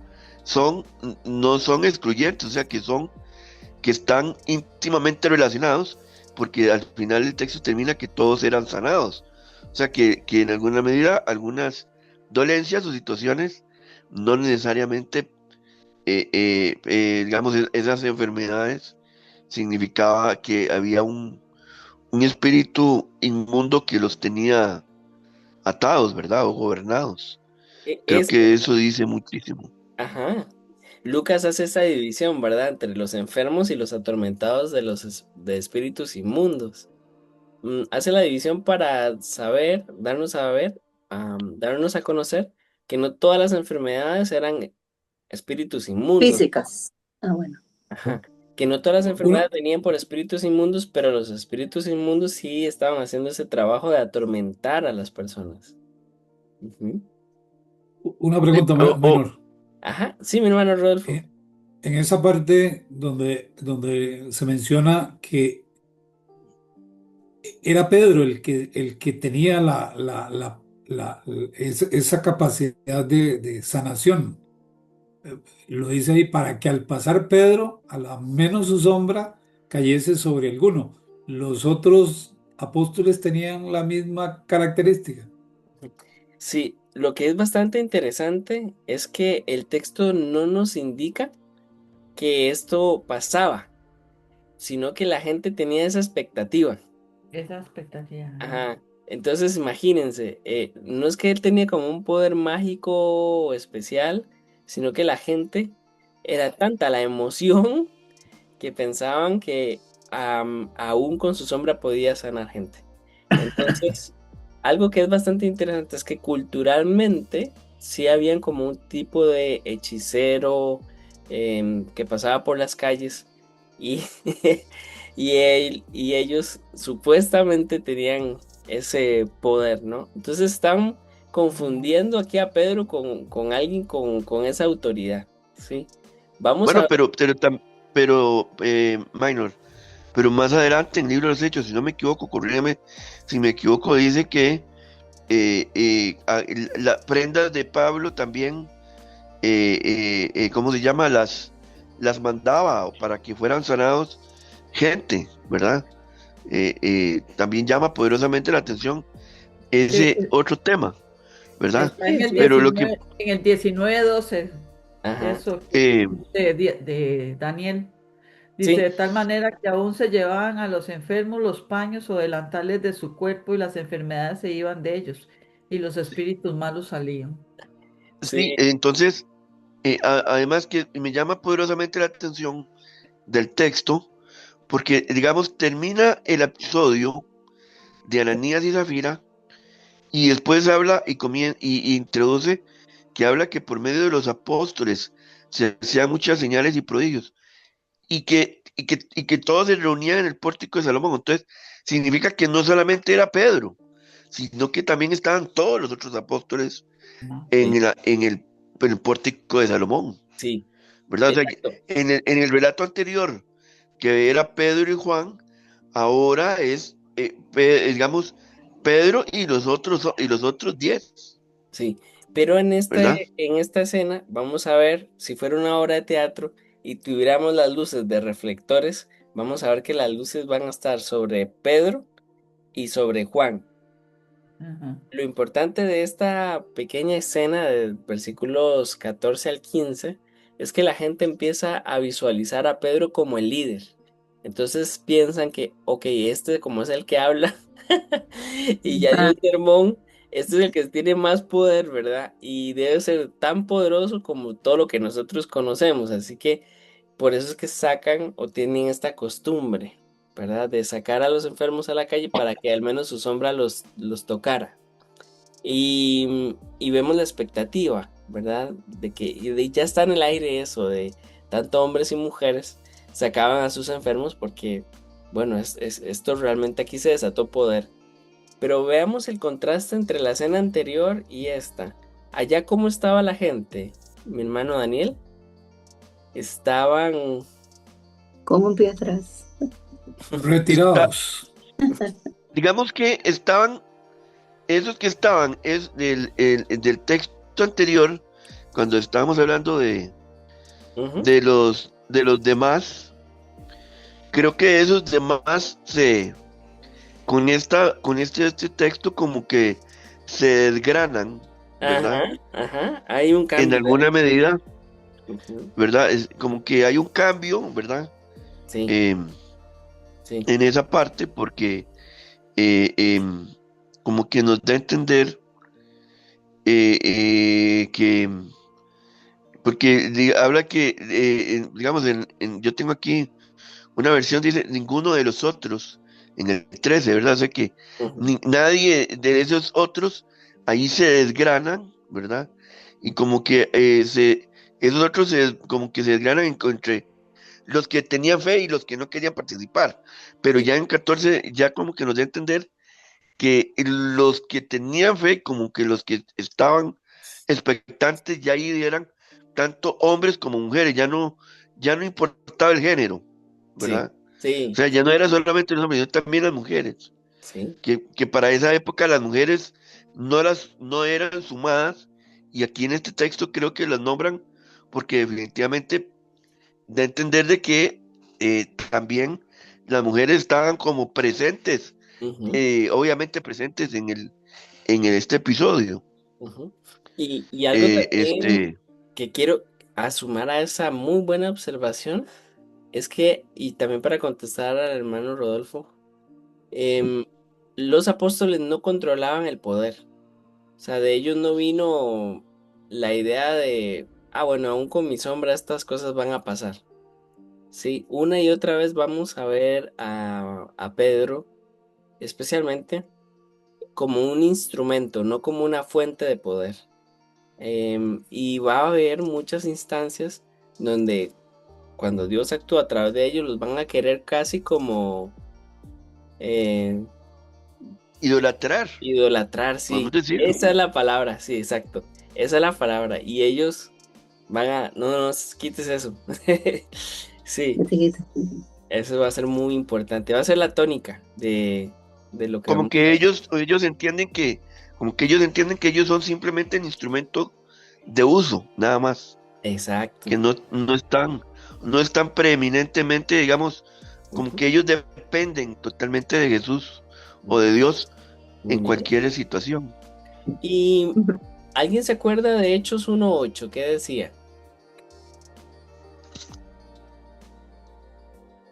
No son excluyentes, o sea, que están íntimamente relacionados, porque al final el texto termina que todos eran sanados. O sea, que en alguna medida, algunas dolencias o situaciones no necesariamente, digamos, esas enfermedades significaba que había un espíritu inmundo que los tenía atados, ¿verdad? O gobernados. Creo Eso, que eso dice muchísimo. ajá. Lucas hace esa división, ¿verdad? Entre los enfermos y los atormentados de de espíritus inmundos. Hace la división para saber, darnos a ver, darnos a conocer que no todas las enfermedades eran espíritus inmundos. Físicas. Ah, bueno. Ajá. Que no todas las Una, enfermedades venían por espíritus inmundos, pero los espíritus inmundos sí estaban haciendo ese trabajo de atormentar a las personas. Ujú. una pregunta O, o- menor. Ajá, sí, mi hermano Rodolfo. En, en esa parte donde se menciona que era Pedro el que tenía esa capacidad de sanación. Lo dice ahí, para que al pasar Pedro, a la menos su sombra cayese sobre alguno. Los otros apóstoles tenían la misma característica. Sí, lo que es bastante interesante es que el texto no nos indica que esto pasaba, sino que la gente tenía esa expectativa. Esa expectativa. Ajá. Ajá. Entonces, imagínense, no es que él tenía como un poder mágico o especial, sino que la gente era tanta la emoción que pensaban que aún con su sombra podía sanar gente. Entonces, algo que es bastante interesante es que culturalmente sí habían como un tipo de hechicero que pasaba por las calles y, y ellos supuestamente tenían ese poder, ¿no? Entonces están confundiendo aquí a Pedro con alguien con esa autoridad, ¿sí? Vamos a Bueno, ver. pero Minor, pero más adelante en el libro de los Hechos, si no me equivoco, corrígeme si me equivoco, dice que las prendas de Pablo también, ¿cómo se llama? Las mandaba para que fueran sanados gente, ¿verdad? También llama poderosamente la atención Sí, ese sí, otro tema, ¿verdad? está Sí, sí. Pero lo que, En el 19:12, Ajá. eso, eh, de Daniel. Dice, Sí, de tal manera que aún se llevaban a los enfermos los paños o delantales de su cuerpo y las enfermedades se iban de ellos y los espíritus malos salían. sí, sí. entonces, además que me llama poderosamente la atención del texto, porque, digamos, termina el episodio de Ananías y Zafira y después habla y introduce que habla que por medio de los apóstoles se hacían muchas señales y prodigios y que todos se reunían en el pórtico de Salomón. Entonces, significa que no solamente era Pedro, sino que también estaban todos los otros apóstoles ¿No? en Sí, el pórtico de Salomón, sí, ¿verdad? O sea, que exacto. en el relato anterior, que era Pedro y Juan, ahora es, digamos, Pedro y los otros 10, Sí, pero ¿verdad? en esta escena vamos a ver, si fuera una obra de teatro y tuviéramos las luces de reflectores, vamos a ver que las luces van a estar sobre Pedro y sobre Juan. Ajá. Lo importante de esta pequeña escena de versículos 14 al 15 es que la gente empieza a visualizar a Pedro como el líder. Entonces piensan que, ok, este como es el que habla y ya dio Ah, el sermón, este es el que tiene más poder, ¿verdad? Y debe ser tan poderoso como todo lo que nosotros conocemos. Así que por eso es que sacan o tienen esta costumbre, ¿verdad? De sacar a los enfermos a la calle para que al menos su sombra los tocara. Y vemos la expectativa, ¿verdad? De que ya está en el aire eso de tanto hombres y mujeres sacaban a sus enfermos porque, bueno, esto realmente aquí se desató poder. Pero veamos el contraste entre la escena anterior y esta. Allá cómo estaba la gente, mi hermano Daniel, estaban... como un pie atrás. Está, Retirados. digamos que esos que estaban, es del texto anterior, cuando estábamos hablando de, Ujú, de los demás, creo que esos demás con este texto como que se desgranan, ¿verdad? ajá, ajá, hay un En cambio alguna ahí. medida, Ujú, ¿verdad? Es como que hay un cambio, ¿verdad? sí, Em, sí, en esa parte porque como que nos da a entender que, porque habla que, digamos, yo tengo aquí una versión, dice, ninguno de los otros, en el 13, ¿verdad? O sea que ujú, nadie de esos otros ahí se desgranan, ¿verdad? Y como que esos otros como que se desgranan entre los que tenían fe y los que no querían participar. Pero sí, ya en 14 ya como que nos da a entender que los que tenían fe, como que los que estaban expectantes, ya ahí eran tanto hombres como mujeres, ya no importaba el género, sí, ¿verdad? O sí, sea, ya no era solamente los hombres, sino también las mujeres, sí, que para esa época las mujeres no eran sumadas, y aquí en este texto creo que las nombran porque definitivamente da a entender de que también las mujeres estaban como presentes, ujú, obviamente presentes en este episodio. ujú. Y algo Eh, también este, que quiero sumar a esa muy buena observación es que, y también para contestar al hermano Rodolfo, em, los apóstoles no controlaban el poder. O sea, de ellos no vino la idea de bueno, aún con mi sombra estas cosas van a pasar. Sí, una y otra vez vamos a ver a Pedro, especialmente como un instrumento, no como una fuente de poder. Y va a haber muchas instancias donde cuando Dios actúa a través de ellos, los van a querer casi como eh, Idolatrar, idolatrar, podemos sí. decirlo. Esa es la palabra, sí, exacto. Esa es la palabra. Y ellos van a... No, no, quites eso. Sí, eso va a ser muy importante. Va a ser la tónica de lo que Como vamos que a ver. ellos entienden que, como que ellos entienden que ellos son simplemente el instrumento de uso, nada más, Exacto. que no están preeminentemente, digamos, como Ujú. que ellos dependen totalmente de Jesús o de Dios Muy en bien. cualquier situación. ¿Y alguien se acuerda de Hechos 1:8? ¿Qué decía?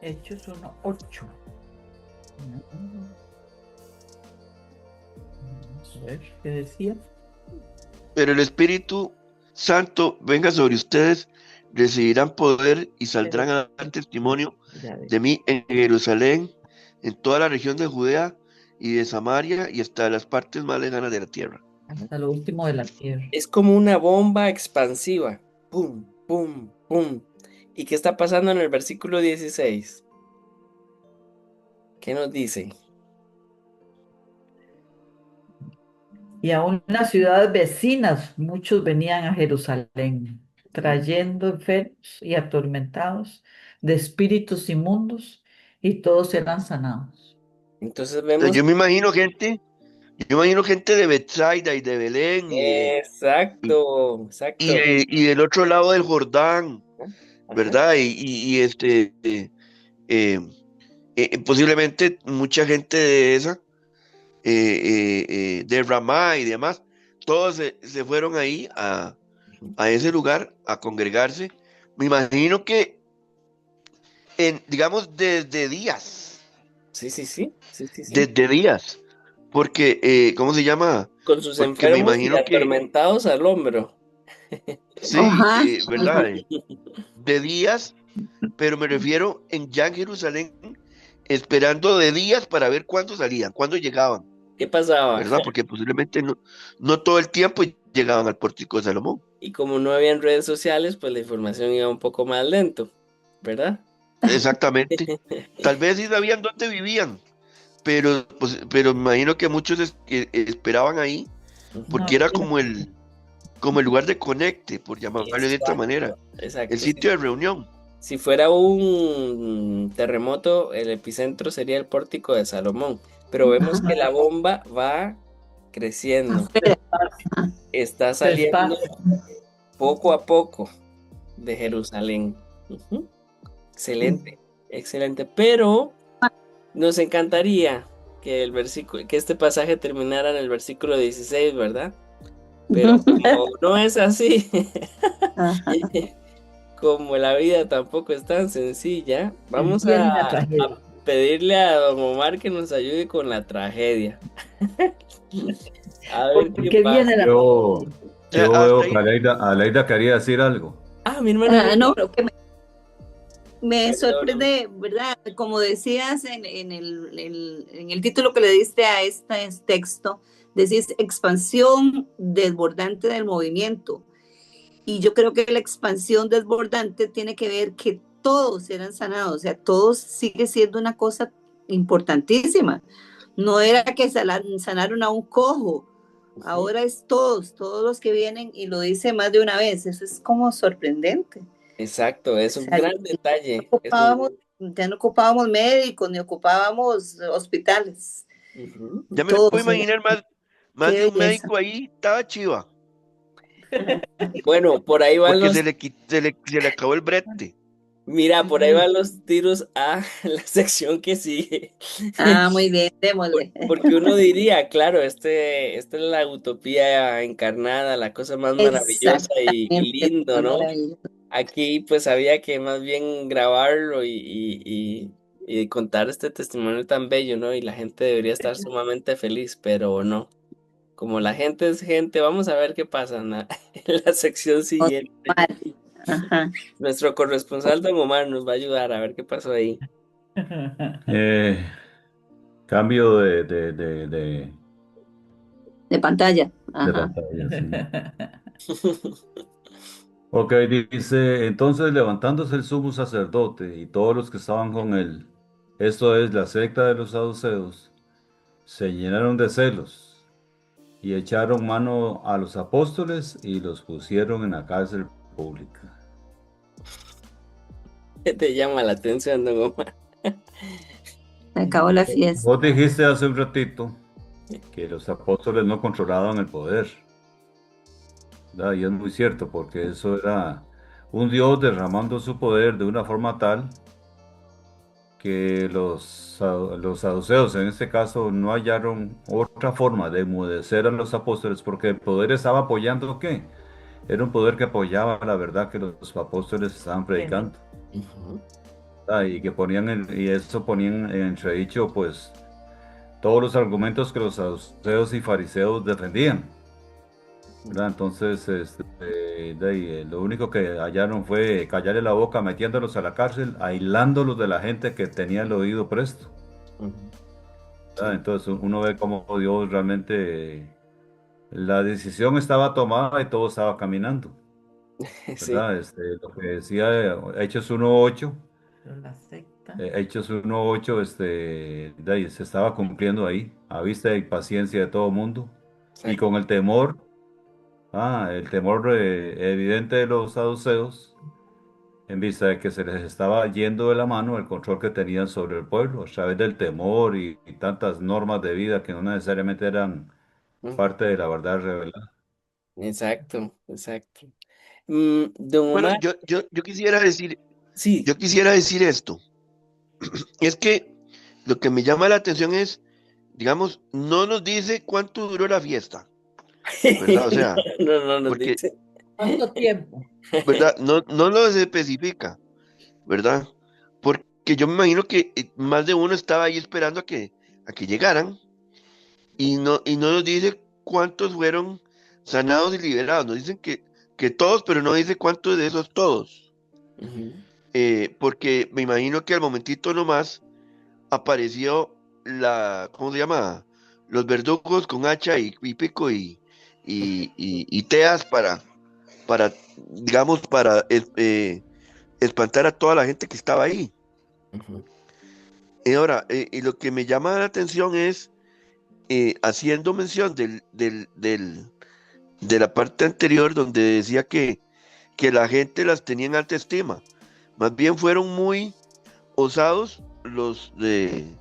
Hechos 1:8. Vamos a ver qué decía. Pero el Espíritu Santo venga sobre ustedes, recibirán poder y saldrán a dar testimonio Ya ves, de mí en Jerusalén, en toda la región de Judea y de Samaria y hasta las partes más lejanas de la tierra. hasta lo último de la tierra. Es como una bomba expansiva. Pum, pum, pum. ¿Y qué está pasando en el versículo 16? ¿Qué nos dice? Y aún en las ciudades vecinas, muchos venían a Jerusalén, trayendo enfermos y atormentados de espíritus inmundos, y todos eran sanados. Entonces O sea, vemos... yo imagino gente de Bethsaida y de Belén y, Exacto, exacto. y del otro lado del Jordán, Ajá. ¿verdad? Eh, posiblemente mucha gente de esa, de Ramá y demás, todos se fueron ahí a ese lugar a congregarse. Me imagino que, digamos, Sí, sí, sí, sí, sí, sí. desde días, porque, ¿cómo se llama? Con sus Porque me enfermos y imagino que, atormentados al hombro. sí, Ajá. ¿verdad? De días, pero me refiero ya en Jerusalén, esperando de días para ver cuándo salían, cuándo llegaban, ¿Qué pasaba? ¿verdad? Porque posiblemente no todo el tiempo llegaban al pórtico de Salomón. Y como no habían redes sociales, pues la información iba un poco más lento, ¿verdad? Exactamente. Tal vez sí sabían dónde vivían, pero, pues, pero me imagino que muchos esperaban ahí, Ujú. porque No, era como el lugar de conecte, por llamarlo de esta manera, Exacto, el exacto. sitio de reunión. Si fuera un terremoto, el epicentro sería el pórtico de Salomón. Pero vemos que la bomba va creciendo, está saliendo despacio. poco a poco de Jerusalén. Ujú. Excelente, excelente. Pero nos encantaría que que este pasaje terminara en el versículo 16, ¿verdad? Pero como no es así, Ajá. como la vida tampoco es tan sencilla, vamos Viene la a tragedia. pedirle a don Omar que nos ayude con la tragedia. A ver qué Porque viene pasa. la Yo, tragedia. yo Hasta veo que ahí, Aleida quería decir algo. Mi hermana No, Lili. lo que me Perdóname. sorprende, ¿verdad? Como decías en el título que le diste a este texto, decís expansión desbordante del movimiento. Y yo creo que la expansión desbordante tiene que ver que todos eran sanados, o sea, todos sigue siendo una cosa importantísima. No era que sanaron a un cojo, Ujú. ahora es todos los que vienen y lo dice más de una vez. Eso es como sorprendente. Exacto, es O un sea, gran detalle. Es un... ya no ocupábamos médicos ni ocupábamos hospitales. Ujú. ya me puedo Todos eran, imaginar más de qué un belleza. médico ahí, estaba chiva, Bueno, por ahí van porque los... se le acabó el brete. Mira, por ahí van los tiros a la sección que sigue. Muy bien, démosle. Porque uno diría, claro, esta es la utopía encarnada, la cosa más maravillosa y Exactamente, lindo, más ¿no? maravilloso. Aquí pues había que más bien grabarlo y contar este testimonio tan bello, ¿no? Y la gente debería estar sumamente feliz, pero no. como la gente es gente, vamos a ver qué pasa en en la sección siguiente. Ajá. Nuestro corresponsal Don Omar nos va a ayudar a ver qué pasó ahí. Eh, cambio de De pantalla. Ajá. pantalla, sí. Ok, dice, entonces levantándose el sumo sacerdote y todos los que estaban con él, esto es la secta de los saduceos, se llenaron de celos y echaron mano a los apóstoles y los pusieron en la cárcel pública. ¿Qué te llama la atención, Don Omar? Se acabó la fiesta. Vos dijiste hace un ratito que los apóstoles no controlaban el poder, ¿verdad? Y es muy cierto, porque eso era un Dios derramando su poder de una forma tal que los saduceos en este caso no hallaron otra forma de enmudecer a los apóstoles porque el poder estaba apoyando ¿qué? Era un poder que apoyaba la verdad que los apóstoles estaban predicando. Ujú. Y que y eso ponían en entredicho pues todos los argumentos que los saduceos y fariseos defendían, ¿verdad? Entonces lo único que hallaron fue callarle la boca, metiéndolos a la cárcel, aislándolos de la gente que tenía el oído presto. Ujú. ¿Verdad? Entonces uno ve cómo Dios realmente, la decisión estaba tomada y todo estaba caminando, Sí, ¿verdad? Lo que decía Hechos 1:8, Pero la secta. Hechos 1:8, de ahí se estaba cumpliendo ahí, a vista y paciencia de todo mundo, y exacto. con el temor evidente de los saduceos, en vista de que se les estaba yendo de la mano el control que tenían sobre el pueblo, a través del temor y tantas normas de vida que no necesariamente eran Ujú. parte de la verdad revelada. Exacto, exacto. Don Bueno, Omar, sí. yo quisiera decir esto. Es que lo que me llama la atención es, digamos, no nos dice cuánto duró la fiesta, ¿verdad? O sea, No, no nos porque, dice. ¿Cuánto tiempo? ¿verdad? No lo especifica, ¿verdad? Porque yo me imagino que más de uno estaba ahí esperando a que llegaran y no nos dice cuántos fueron sanados y liberados. Nos dicen que todos, pero no dice cuántos de esos todos. Ujú. Porque me imagino que al momentito nomás apareció ¿cómo se llama? Los verdugos con hacha y pico y teas para, digamos, para espantar a toda la gente que estaba ahí. Ujú. Y ahora, y lo que me llama la atención es, haciendo mención de la parte anterior donde decía que la gente las tenía en alta estima. Más bien fueron muy osados del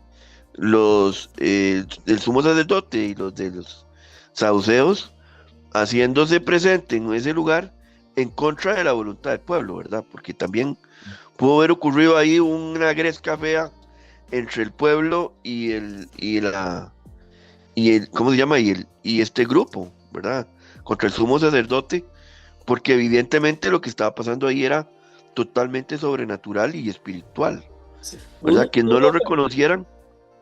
sumo sacerdote y los de los saduceos, haciéndose presente en ese lugar en contra de la voluntad del pueblo, ¿verdad? Porque también pudo haber ocurrido ahí una gresca fea entre el pueblo ¿cómo se llama? Y este grupo, ¿verdad? Contra el sumo sacerdote, porque evidentemente lo que estaba pasando ahí era totalmente sobrenatural y espiritual, Sí. ¿verdad? Que no lo reconocieran.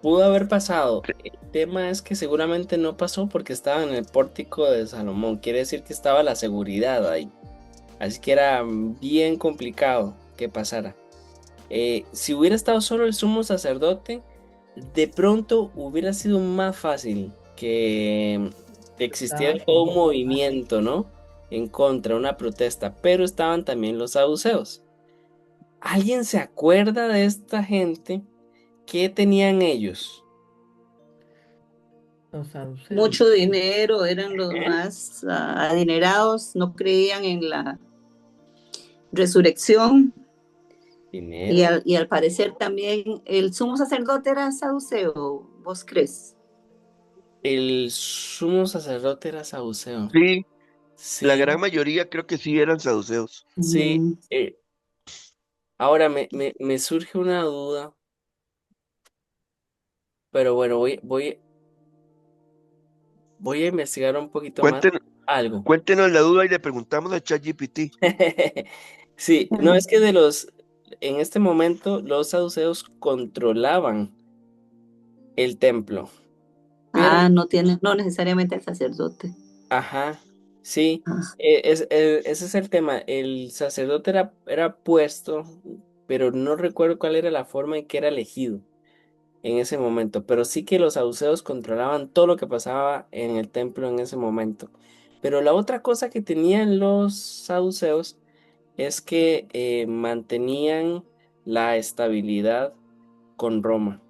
Pudo haber pasado. El tema es que seguramente no pasó porque estaba en el pórtico de Salomón. Quiere decir que estaba la seguridad ahí. Así que era bien complicado que pasara. Si hubiera estado solo el sumo sacerdote, de pronto hubiera sido más fácil que existiera Estaban todo un como movimiento, ¿no? En contra, una protesta. Pero estaban también los saduceos. ¿Alguien se acuerda de esta gente? ¿Qué tenían ellos? los saduceos. Mucho dinero, eran los más adinerados, no creían en la resurrección Dinero. y al parecer también el sumo sacerdote era saduceo, ¿vos crees? El sumo sacerdote era saduceo. Sí, la Sí, gran mayoría creo que sí eran saduceos. sí. Mm. Ahora me surge una duda, pero bueno, voy a investigar un poquito más Cuéntenos, algo. cuéntenos la duda y le preguntamos a ChatGPT. Sí, no es que en este momento los saduceos controlaban el templo. pero, No tiene, no necesariamente el sacerdote. ajá, sí, Ah, ese es el tema. El sacerdote era puesto, pero no recuerdo cuál era la forma en que era elegido en ese momento, pero sí que los saduceos controlaban todo lo que pasaba en el templo en ese momento. Pero la otra cosa que tenían los saduceos es que mantenían la estabilidad con Roma,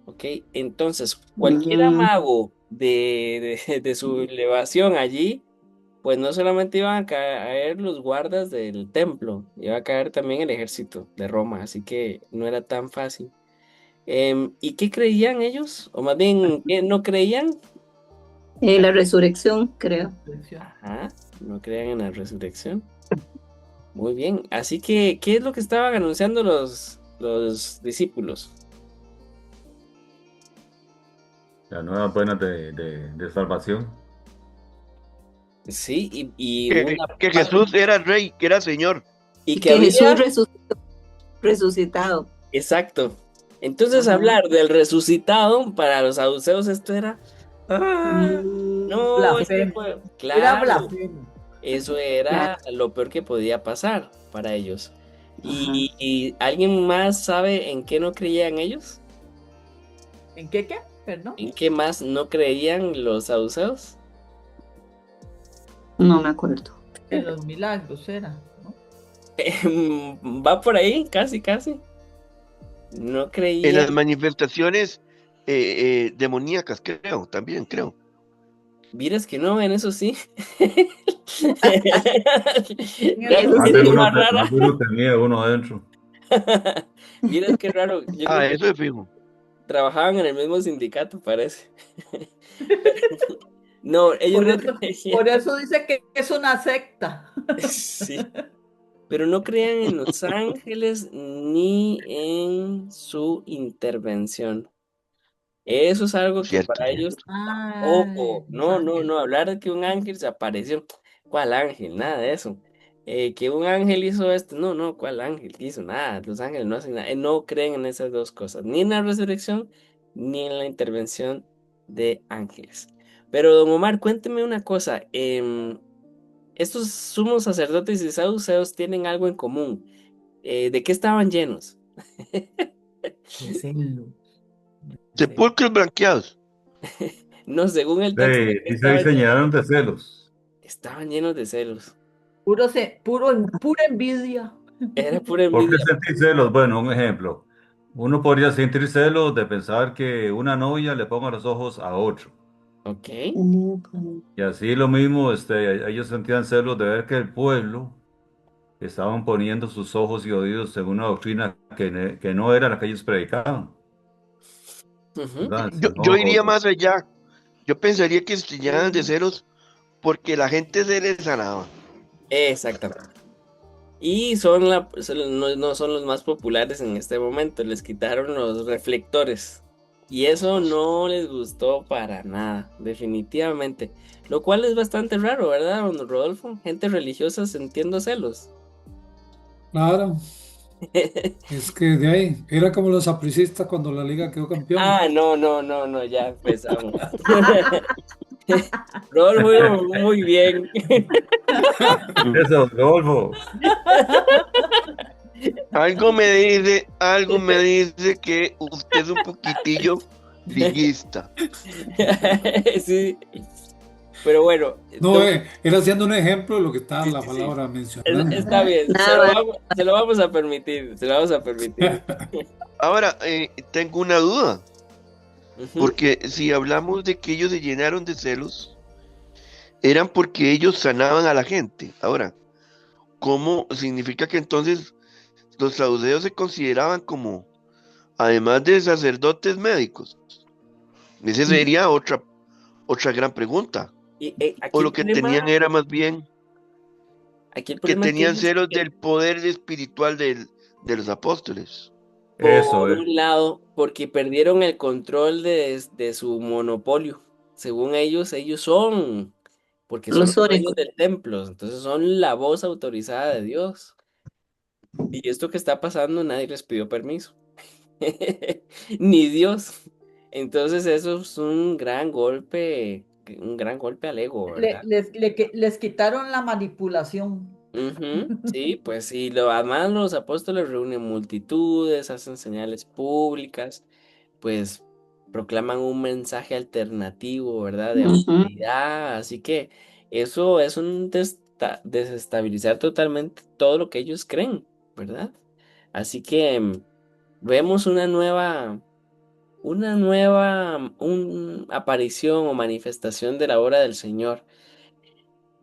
¿ok? Entonces, cualquier mm, amago de su elevación allí, pues no solamente iban a caer los guardas del templo, iba a caer también el ejército de Roma, así que no era tan fácil. ¿Y qué creían ellos? O más bien, ¿qué no creían? la resurrección, creo. Ajá, no creían en la resurrección. Muy bien. Así que, ¿qué es lo que estaban anunciando los discípulos? Las nuevas buenas de salvación. Sí, y una Que parte, Jesús era rey, que era señor. y Y que que Jesús había, resucitado. exacto. Entonces, Ajá. hablar del resucitado para los saduceos, esto era, ah, no, es que Blasfemo. fue, Era claro. blasfemo. Eso Claro. era lo peor que podía pasar para ellos. Ajá. ¿Y alguien más sabe en qué no creían ellos? ¿En qué qué? Perdón. ¿En qué más no creían los saduceos? No me acuerdo. En los milagros era, ¿no? Va por ahí, casi, casi. No En las creían. manifestaciones demoníacas, creo, también creo. Vieras que no, en eso sí. En el La Eso Más gente de sí. uno, más rara. más de uno tenía uno adentro. Vieras qué raro. Yo creo Ah, que eso es fijo. trabajaban en el mismo sindicato, parece. No, ellos Por no eso, creían. por eso dice que es una secta. Sí. Pero no creían en los ángeles ni en su intervención. Eso es algo que Cierto, para ellos, cierto. Ay, ojo, los no, no, ángeles. no, hablar de que un ángel se apareció, ¿cuál ángel? Nada de eso. Que un ángel hizo esto, no, no, ¿cuál ángel hizo? Nada, los ángeles no hacen nada. No creen en esas dos cosas, ni en la resurrección, ni en la intervención de ángeles. Pero, don Omar, cuénteme una cosa. Estos sumos sacerdotes y saduceos tienen algo en común. ¿De qué estaban llenos? De celos. Sí. Sepulcros blanqueados. No, según el texto, ¿de Sí, qué dice, estaban llenos? señalaron de celos. Estaban llenos de celos. Pura envidia. Era pura ¿Por qué envidia. sentir celos? Bueno, un ejemplo. Uno podría sentir celos de pensar que una novia le ponga los ojos a otro. Ok. Y así lo mismo, ellos sentían celos de ver que el pueblo estaban poniendo sus ojos y oídos en una doctrina que no era la que ellos predicaban, Ujú. ¿verdad? Yo iría Sino, más allá. Yo pensaría que se llenaban de celos porque la gente se les sanaba. Exactamente. Y no, no son los más populares en este momento. Les quitaron los reflectores. Y eso no les gustó para nada, definitivamente. Lo cual es bastante raro, ¿verdad, don Rodolfo? Gente religiosa sintiendo celos. Claro, es que de ahí era como los sapricistas cuando la liga quedó campeón. Ah, no, no, no, no, ya empezamos. Rodolfo, iba muy bien. eso, Rodolfo. Algo me dice que usted es un poquitillo liguista. Sí, pero bueno, No, era haciendo un ejemplo de lo que está sí, la sí, sí. palabra mencionando. Está bien, Nada más. se lo vamos a permitir, se lo vamos a permitir. Ahora, tengo una duda, Ujú. porque si hablamos de que ellos se llenaron de celos, eran porque ellos sanaban a la gente. Ahora, ¿cómo significa que entonces los saduceos se consideraban como, además de sacerdotes médicos? Esa sería otra gran pregunta. Y O lo que tenían era más bien aquí el que problema es que tenían ellos, celos del poder espiritual de los apóstoles. Eso por es. un lado, porque perdieron el control de su monopolio. Según ellos son, porque son Los los dueños únicos. del templo, entonces son la voz autorizada de Dios. Y esto que está pasando, nadie les pidió permiso. Ni Dios. Entonces eso es un gran golpe al ego, ¿verdad? Les quitaron la manipulación. Ujú, sí, pues sí, además los apóstoles reúnen multitudes, hacen señales públicas, pues proclaman un mensaje alternativo, ¿verdad? De Ujú. autoridad, así que eso es un desestabilizar totalmente todo lo que ellos creen, ¿verdad? Así que vemos una aparición o manifestación de la obra del Señor.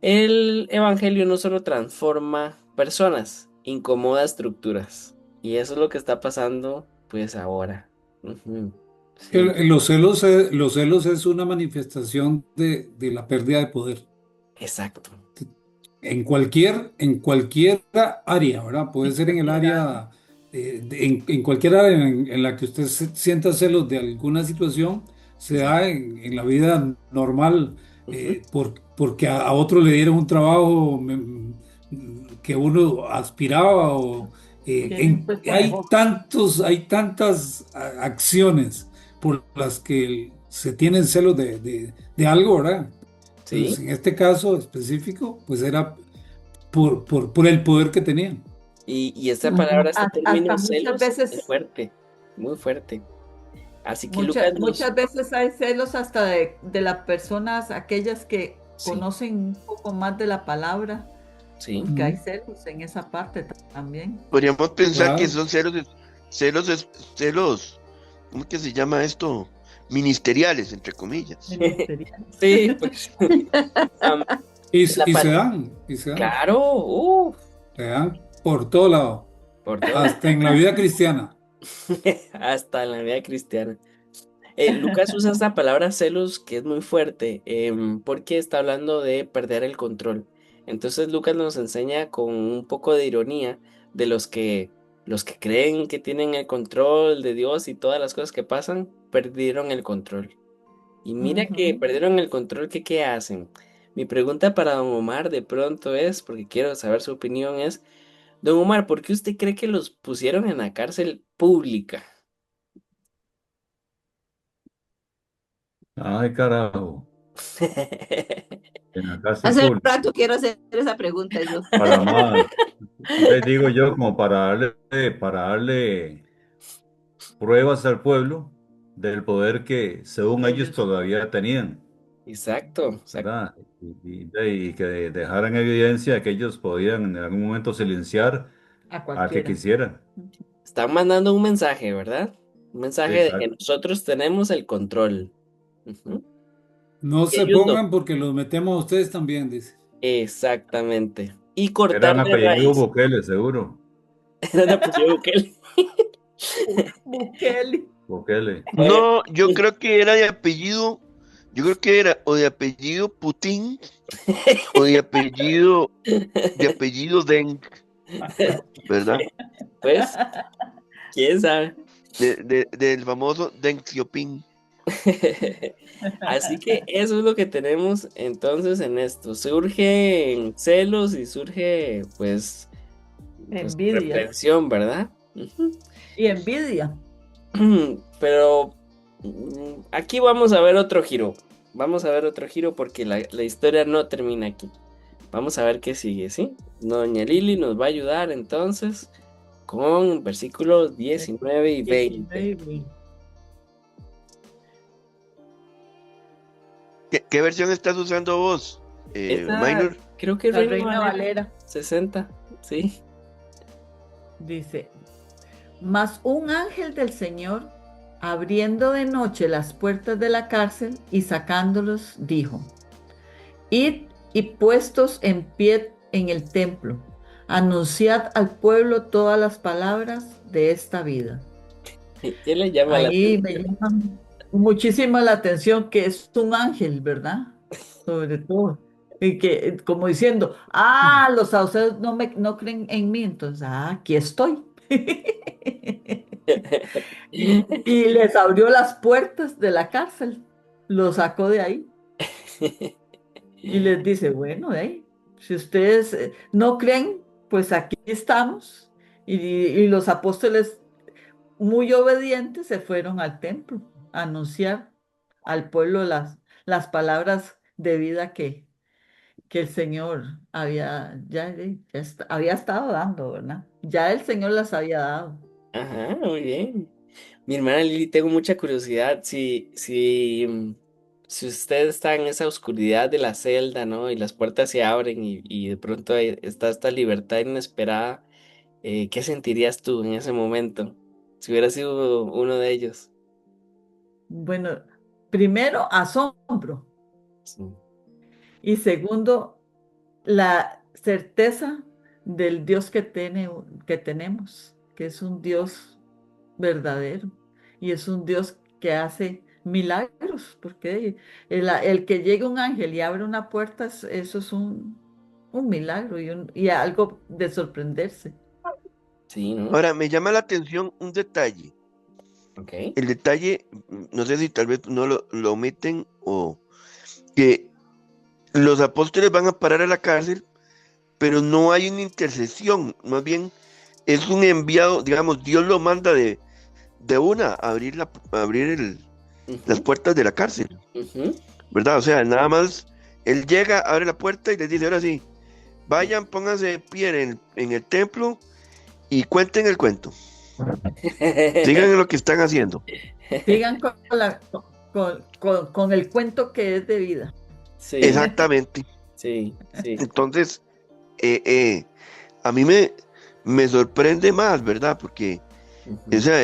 El Evangelio no solo transforma personas, incomoda estructuras. Y eso es lo que está pasando, pues ahora. Ujú, sí, Los celos es una manifestación de la pérdida de poder. exacto. En cualquier área, ¿verdad? Puede ser en el Cualquier área. área, en cualquier área en la que usted sienta celos de alguna situación, se Exacto. da en la vida normal, Ujú, porque a otro le dieron un trabajo que uno aspiraba o Tienen un puesto hay mejor. hay tantas acciones por las que se tienen celos de algo, ¿verdad? Entonces, sí. en este caso específico, pues era por el poder que tenían. Y esta Ujú. palabra, este término Hasta muchas celos, es veces, fuerte, muy fuerte. Así que Lucas nos... muchas veces hay celos hasta de las personas, aquellas que Sí, conocen un poco más de la palabra, sí. porque hay Ujú. celos en esa parte también. Podríamos pensar que Claro. son celos, celos, ¿cómo que se llama esto? Ministeriales, entre comillas. Ministerial. Sí, pues... am, la Y se pal- dan, Claro, se dan por todo lado, por todo. hasta en la vida cristiana. Hasta en la vida cristiana. Lucas usa esta palabra celos que es muy fuerte, porque está hablando de perder el control. Entonces Lucas nos enseña con un poco de ironía de los que creen que tienen el control de Dios y todas las cosas que pasan, perdieron el control. Y mira que Ujú. perdieron el control, ¿qué hacen? Mi pregunta para don Omar de pronto es, porque quiero saber su opinión, es, don Omar, ¿por qué usted cree que los pusieron en la cárcel pública? Ay, carajo, en la cárcel Hace pública. rato quiero hacer esa pregunta yo. Para más, les digo yo, como para darle pruebas al pueblo del poder que según ellos Ellos, todavía tenían, Exacto, exacto. ¿verdad? Y que dejaran evidencia que ellos podían en algún momento silenciar a al que cualquiera. quisieran. Están mandando un mensaje, ¿verdad? Un mensaje de que Exacto. nosotros tenemos el control. Ujú. No Y se ellos no. pongan porque los metemos a ustedes también, dice. Exactamente. Y cortar Eran de apellido raíz. Bukele, seguro. Era de apellido Bukele. Bukele. Bukele. Oye, No, yo creo que era de apellido, yo creo que era o de apellido Putin o de apellido Deng, ¿verdad? pues, quién sabe. Del famoso Deng Xiaoping. Así que eso es lo que tenemos entonces en esto. Surgen celos y surge, pues Envidias reprensión, ¿verdad? Ujú. y envidia. Pero aquí vamos a ver otro giro. Vamos a ver otro giro porque la historia no termina aquí. Vamos a ver qué sigue, ¿sí? Doña Lili nos va a ayudar entonces con versículos 19 y 20. 19. ¿Qué versión estás usando vos, Esta Minor? creo que La Reina Reina Valera Valera 60, ¿sí? dice, mas un ángel del Señor, abriendo de noche las puertas de la cárcel y sacándolos, dijo, id y puestos en pie en el templo, anunciad al pueblo todas las palabras de esta vida. ¿Qué le llama la Ahí me atención? llama muchísimo la atención que es un ángel, ¿verdad? Sobre todo. Y que, como diciendo, los saucedos no creen en mí, entonces, aquí estoy. Y les abrió las puertas de la cárcel, los sacó de ahí y les dice, bueno, si ustedes no creen, pues aquí estamos. Y los apóstoles muy obedientes se fueron al templo anunciar al pueblo las palabras de vida que el Señor había estado dando, ¿verdad? Ya el Señor las había dado. Ajá, muy bien. Mi hermana Lili, tengo mucha curiosidad si usted está en esa oscuridad de la celda, ¿no? Y las puertas se abren y de pronto está esta libertad inesperada, ¿qué sentirías tú en ese momento? Si hubiera sido uno de ellos. Bueno, primero, asombro. Sí. Y segundo, la certeza del Dios que tenemos, que es un Dios verdadero y es un Dios que hace milagros, porque el que llegue un ángel y abre una puerta, eso es un milagro y algo de sorprenderse. Sí, ¿no? Ahora, me llama la atención un detalle. Ok. El detalle, no sé si tal vez no lo omiten o que los apóstoles van a parar a la cárcel, pero no hay una intercesión, más bien es un enviado, digamos, Dios lo manda de una a abrir, a abrir las Ujú, puertas de la cárcel, ujú. ¿verdad? O sea, nada más él llega, abre la puerta y les dice, ahora sí, vayan, pónganse de pie en el templo y cuenten el cuento, sigan en lo que están haciendo. Sigan con el cuento que es de vida. Sí, Exactamente. sí, sí. Entonces, a mí me sorprende más, ¿verdad? Porque Ujú, esa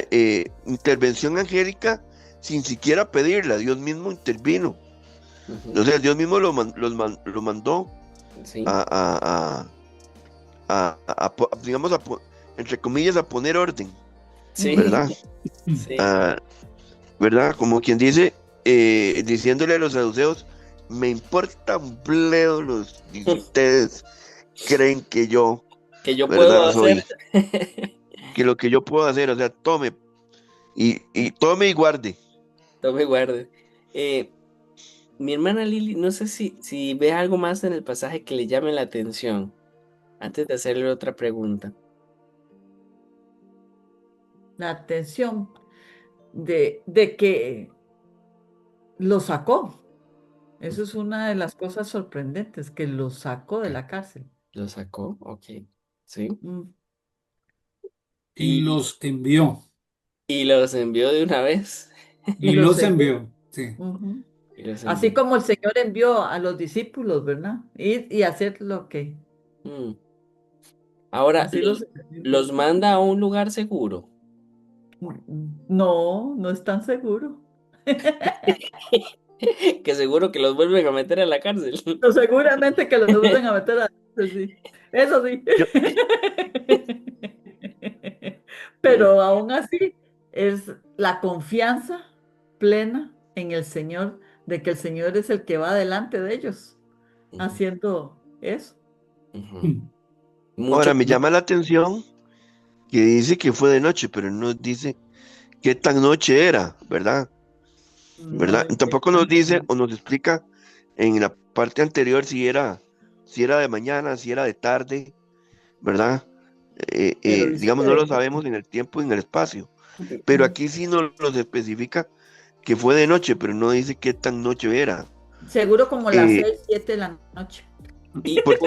intervención angélica, sin siquiera pedirla, Dios mismo intervino. ujú. O sea, Dios mismo lo mandó Sí, a, digamos, entre comillas, a poner orden, sí, ¿verdad? sí. Ah, ¿verdad? Como quien dice, diciéndole a los saduceos, me importa un bledo si ustedes creen que yo, Que yo puedo ¿verdad? hacer. Que lo que yo puedo hacer, o sea, tome y tome y guarde. Tome guarda. Eh, Mi hermana Lili, no sé si ve algo más en el pasaje que le llame la atención, antes de hacerle otra pregunta. La atención de que lo sacó. Eso es una de las cosas sorprendentes, que lo sacó de la cárcel. ¿Lo sacó? Ok. Sí. Mm, Y Y, los envió. y los envió de una vez. Y Y los los envió. envió. Sí. Ujú. Y los Así envió. como el Señor envió a los discípulos, ¿verdad? Ir y hacer lo que Mm. Ahora, así envió. los manda a un lugar seguro. No, no es tan seguro. Que seguro que los vuelven a meter a la cárcel. Pero seguramente que los vuelven a meter a sí. Eso sí. Yo, Pero aún así es la confianza plena en el Señor, de que el Señor es el que va delante de ellos Ujú, haciendo eso. ujú. ahora Mucho. me llama la atención que dice que fue de noche, pero no dice qué tan noche era, ¿verdad? No ¿Verdad? Y dice tampoco nos cuándo. dice o nos explica en la parte anterior si era de mañana, si era de tarde, ¿verdad? Pero dice Digamos, que no lo sabemos en el tiempo y en el espacio, pero aquí sí nos especifica que fue de noche, pero no dice qué tan noche era. seguro como las Eh, 6, 7 de la noche. Y, por-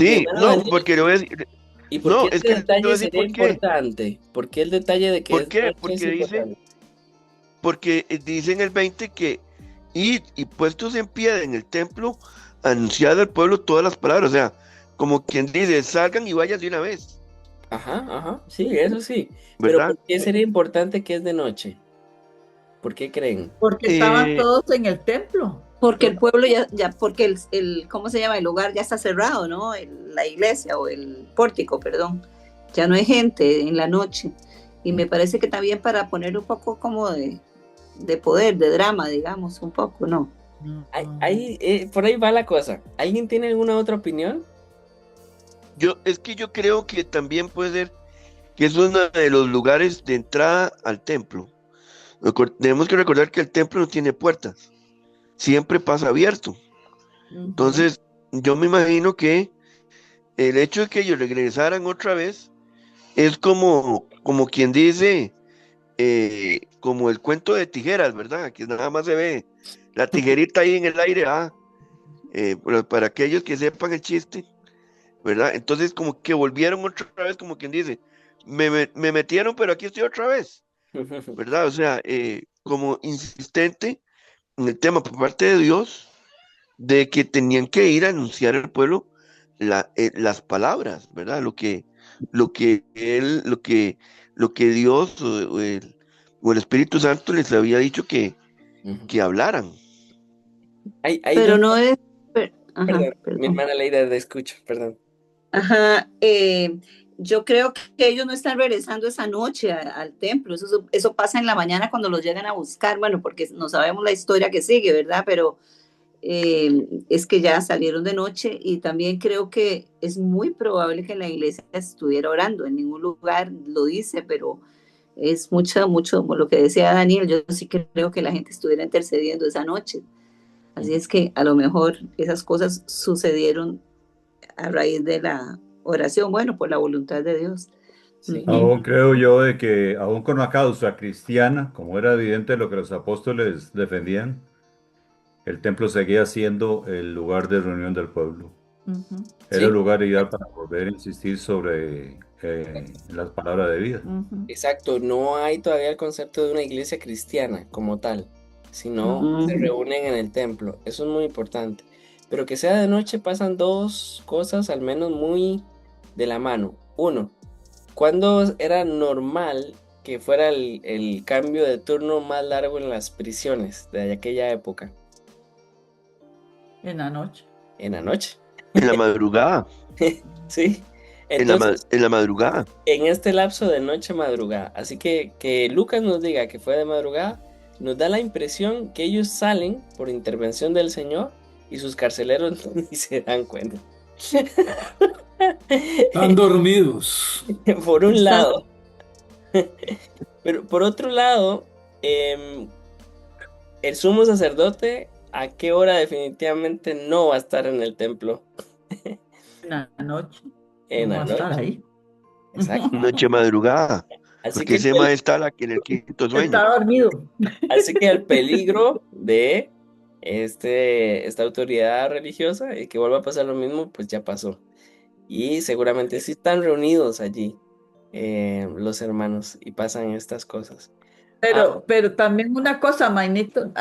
mi sí, hermano no, Daniel, porque le voy a decir, ¿y por qué no, es este que le voy a detalle decir sería por qué. importante? ¿Por qué el detalle de que ¿Por es de qué? noche es Porque dice, importante? porque dice en el 20 que id y puestos en pie en el templo, anunciad al pueblo todas las palabras, o sea, como quien dice, salgan y vayan de una vez, Ajá, ajá, sí, eso sí. Pero ¿por ¿verdad? qué sería importante que es de noche? ¿Por qué creen? Porque estaban Eh, todos en el templo. Porque el Todos. pueblo porque ¿cómo se llama? El lugar ya está cerrado, ¿no? La iglesia o el pórtico, perdón. Ya no hay gente en la noche. Y me parece que también para poner un poco como de poder, de drama, digamos, un poco, ¿no? No. Por ahí va la cosa. ¿Alguien tiene alguna otra opinión? es que yo creo que también puede ser que es uno de los lugares de entrada al templo. Tenemos que recordar que el templo no tiene puertas, siempre pasa abierto. Ujú. Entonces, yo me imagino que el hecho de que ellos regresaran otra vez es como quien dice, como el cuento de tijeras, ¿verdad? Que nada más se ve la tijerita ahí en el aire, pero para aquellos que sepan el chiste, ¿verdad? Entonces como que volvieron otra vez, como quien dice, me metieron, pero aquí estoy otra vez, ¿verdad? O sea, como insistente en el tema por parte de Dios, de que tenían que ir a anunciar al pueblo las palabras, ¿verdad? Lo que Dios o el Espíritu Santo les había dicho que hablaran. Hay Pero dos, no es, ajá, perdón, mi perdón. hermana Leida, te escucho, perdón. Ajá, yo creo que ellos no están regresando esa noche al templo, eso pasa en la mañana cuando los llegan a buscar, bueno, porque no sabemos la historia que sigue, ¿verdad? Pero es que ya salieron de noche y también creo que es muy probable que la iglesia estuviera orando, en ningún lugar lo dice, pero es mucho, lo que decía Daniel, yo sí creo que la gente estuviera intercediendo esa noche, así es que a lo mejor esas cosas sucedieron a raíz de la oración, bueno, por la voluntad de Dios. Sí. Aún creo yo de que, aún con una causa cristiana, como era evidente lo que los apóstoles defendían, el templo seguía siendo el lugar de reunión del pueblo. Ujú, Era el Sí, lugar ideal para volver a insistir sobre las palabras de vida. ujú, exacto. No hay todavía el concepto de una iglesia cristiana como tal, sino ujú. se reúnen en el templo. Eso es muy importante. Pero que sea de noche pasan dos cosas al menos muy de la mano. Uno, ¿cuándo era normal que fuera el cambio de turno más largo en las prisiones de aquella época? En la noche. En la noche. En la madrugada, Sí. en la, Entonces, en la madrugada. en este lapso de noche madrugada. Así que Lucas nos diga que fue de madrugada, nos da la impresión que ellos salen por intervención del Señor y sus carceleros ni se dan cuenta. Están dormidos. Por un Están, lado. Pero por otro lado, em, el sumo sacerdote, ¿a qué hora definitivamente no va a estar en el templo? En la noche. En No va la a estar noche. ahí. Exacto. Noche madrugada, Así porque que ese mae está en el quinto sueño. Está dormido. Así que el peligro de esta autoridad religiosa y que vuelva a pasar lo mismo, pues ya pasó. Y seguramente sí están reunidos allí los hermanos y pasan estas cosas. Ah, Pero también una cosa, Mainito,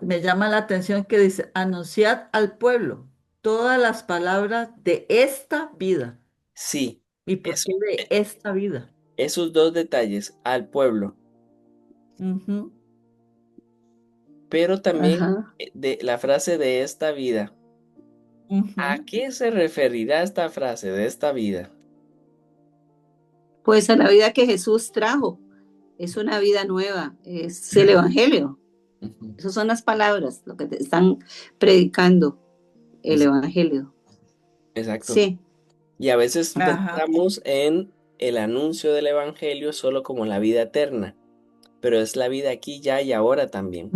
me llama la atención que dice, anunciad al pueblo todas las palabras de esta vida. sí, ¿Y por eso, qué de esta vida? esos dos detalles al pueblo, Ujú, pero también ajá. de la frase de esta vida. ¿A ujú. qué se referirá esta frase de esta vida? Pues a la vida que Jesús trajo, es una vida nueva, es el Evangelio. Ujú. Esas son las palabras, lo que te están predicando, el Es- Evangelio. Exacto. Sí, Y a veces Ajá. pensamos en el anuncio del Evangelio solo como la vida eterna, pero es la vida aquí, ya y ahora también.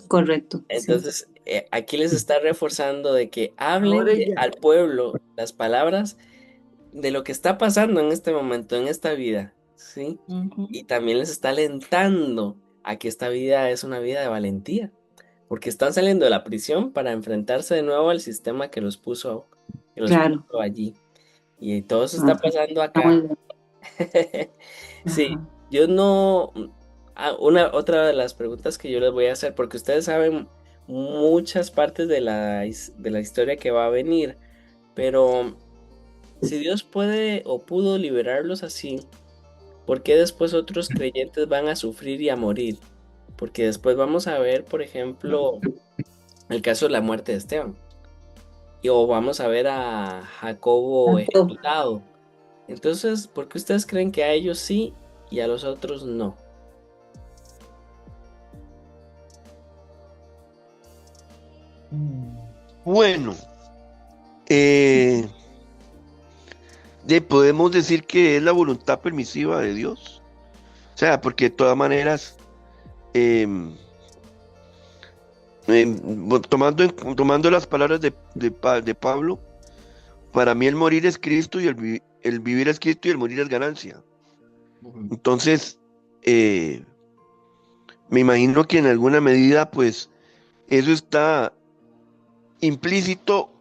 correcto, sí. Entonces, aquí les está reforzando de que hablen Ahora ya. al pueblo las palabras de lo que está pasando en este momento, en esta vida, ¿sí? Ujú. Y también les está alentando a que esta vida es una vida de valentía, porque están saliendo de la prisión para enfrentarse de nuevo al sistema que los Claro. puso allí. Y todo eso está Ajá. pasando Está muy acá. bien. Sí, Ajá. yo no. Otra de las preguntas que yo les voy a hacer, porque ustedes saben muchas partes de la historia que va a venir, pero si Dios puede o pudo liberarlos así, ¿por qué después otros creyentes van a sufrir y a morir? Porque después vamos a ver, por ejemplo, el caso de la muerte de Esteban, o vamos a ver a Jacobo Jacob. ejecutado. Entonces, ¿por qué ustedes creen que a ellos sí y a los otros no? Bueno, eh, podemos decir que es la voluntad permisiva de Dios. O sea, porque de todas maneras, em, tomando las palabras de Pablo, para mí el morir es Cristo y el vivir es Cristo y el morir es ganancia. Ujú. Entonces, eh, Me imagino que en alguna medida, pues, eso está implícito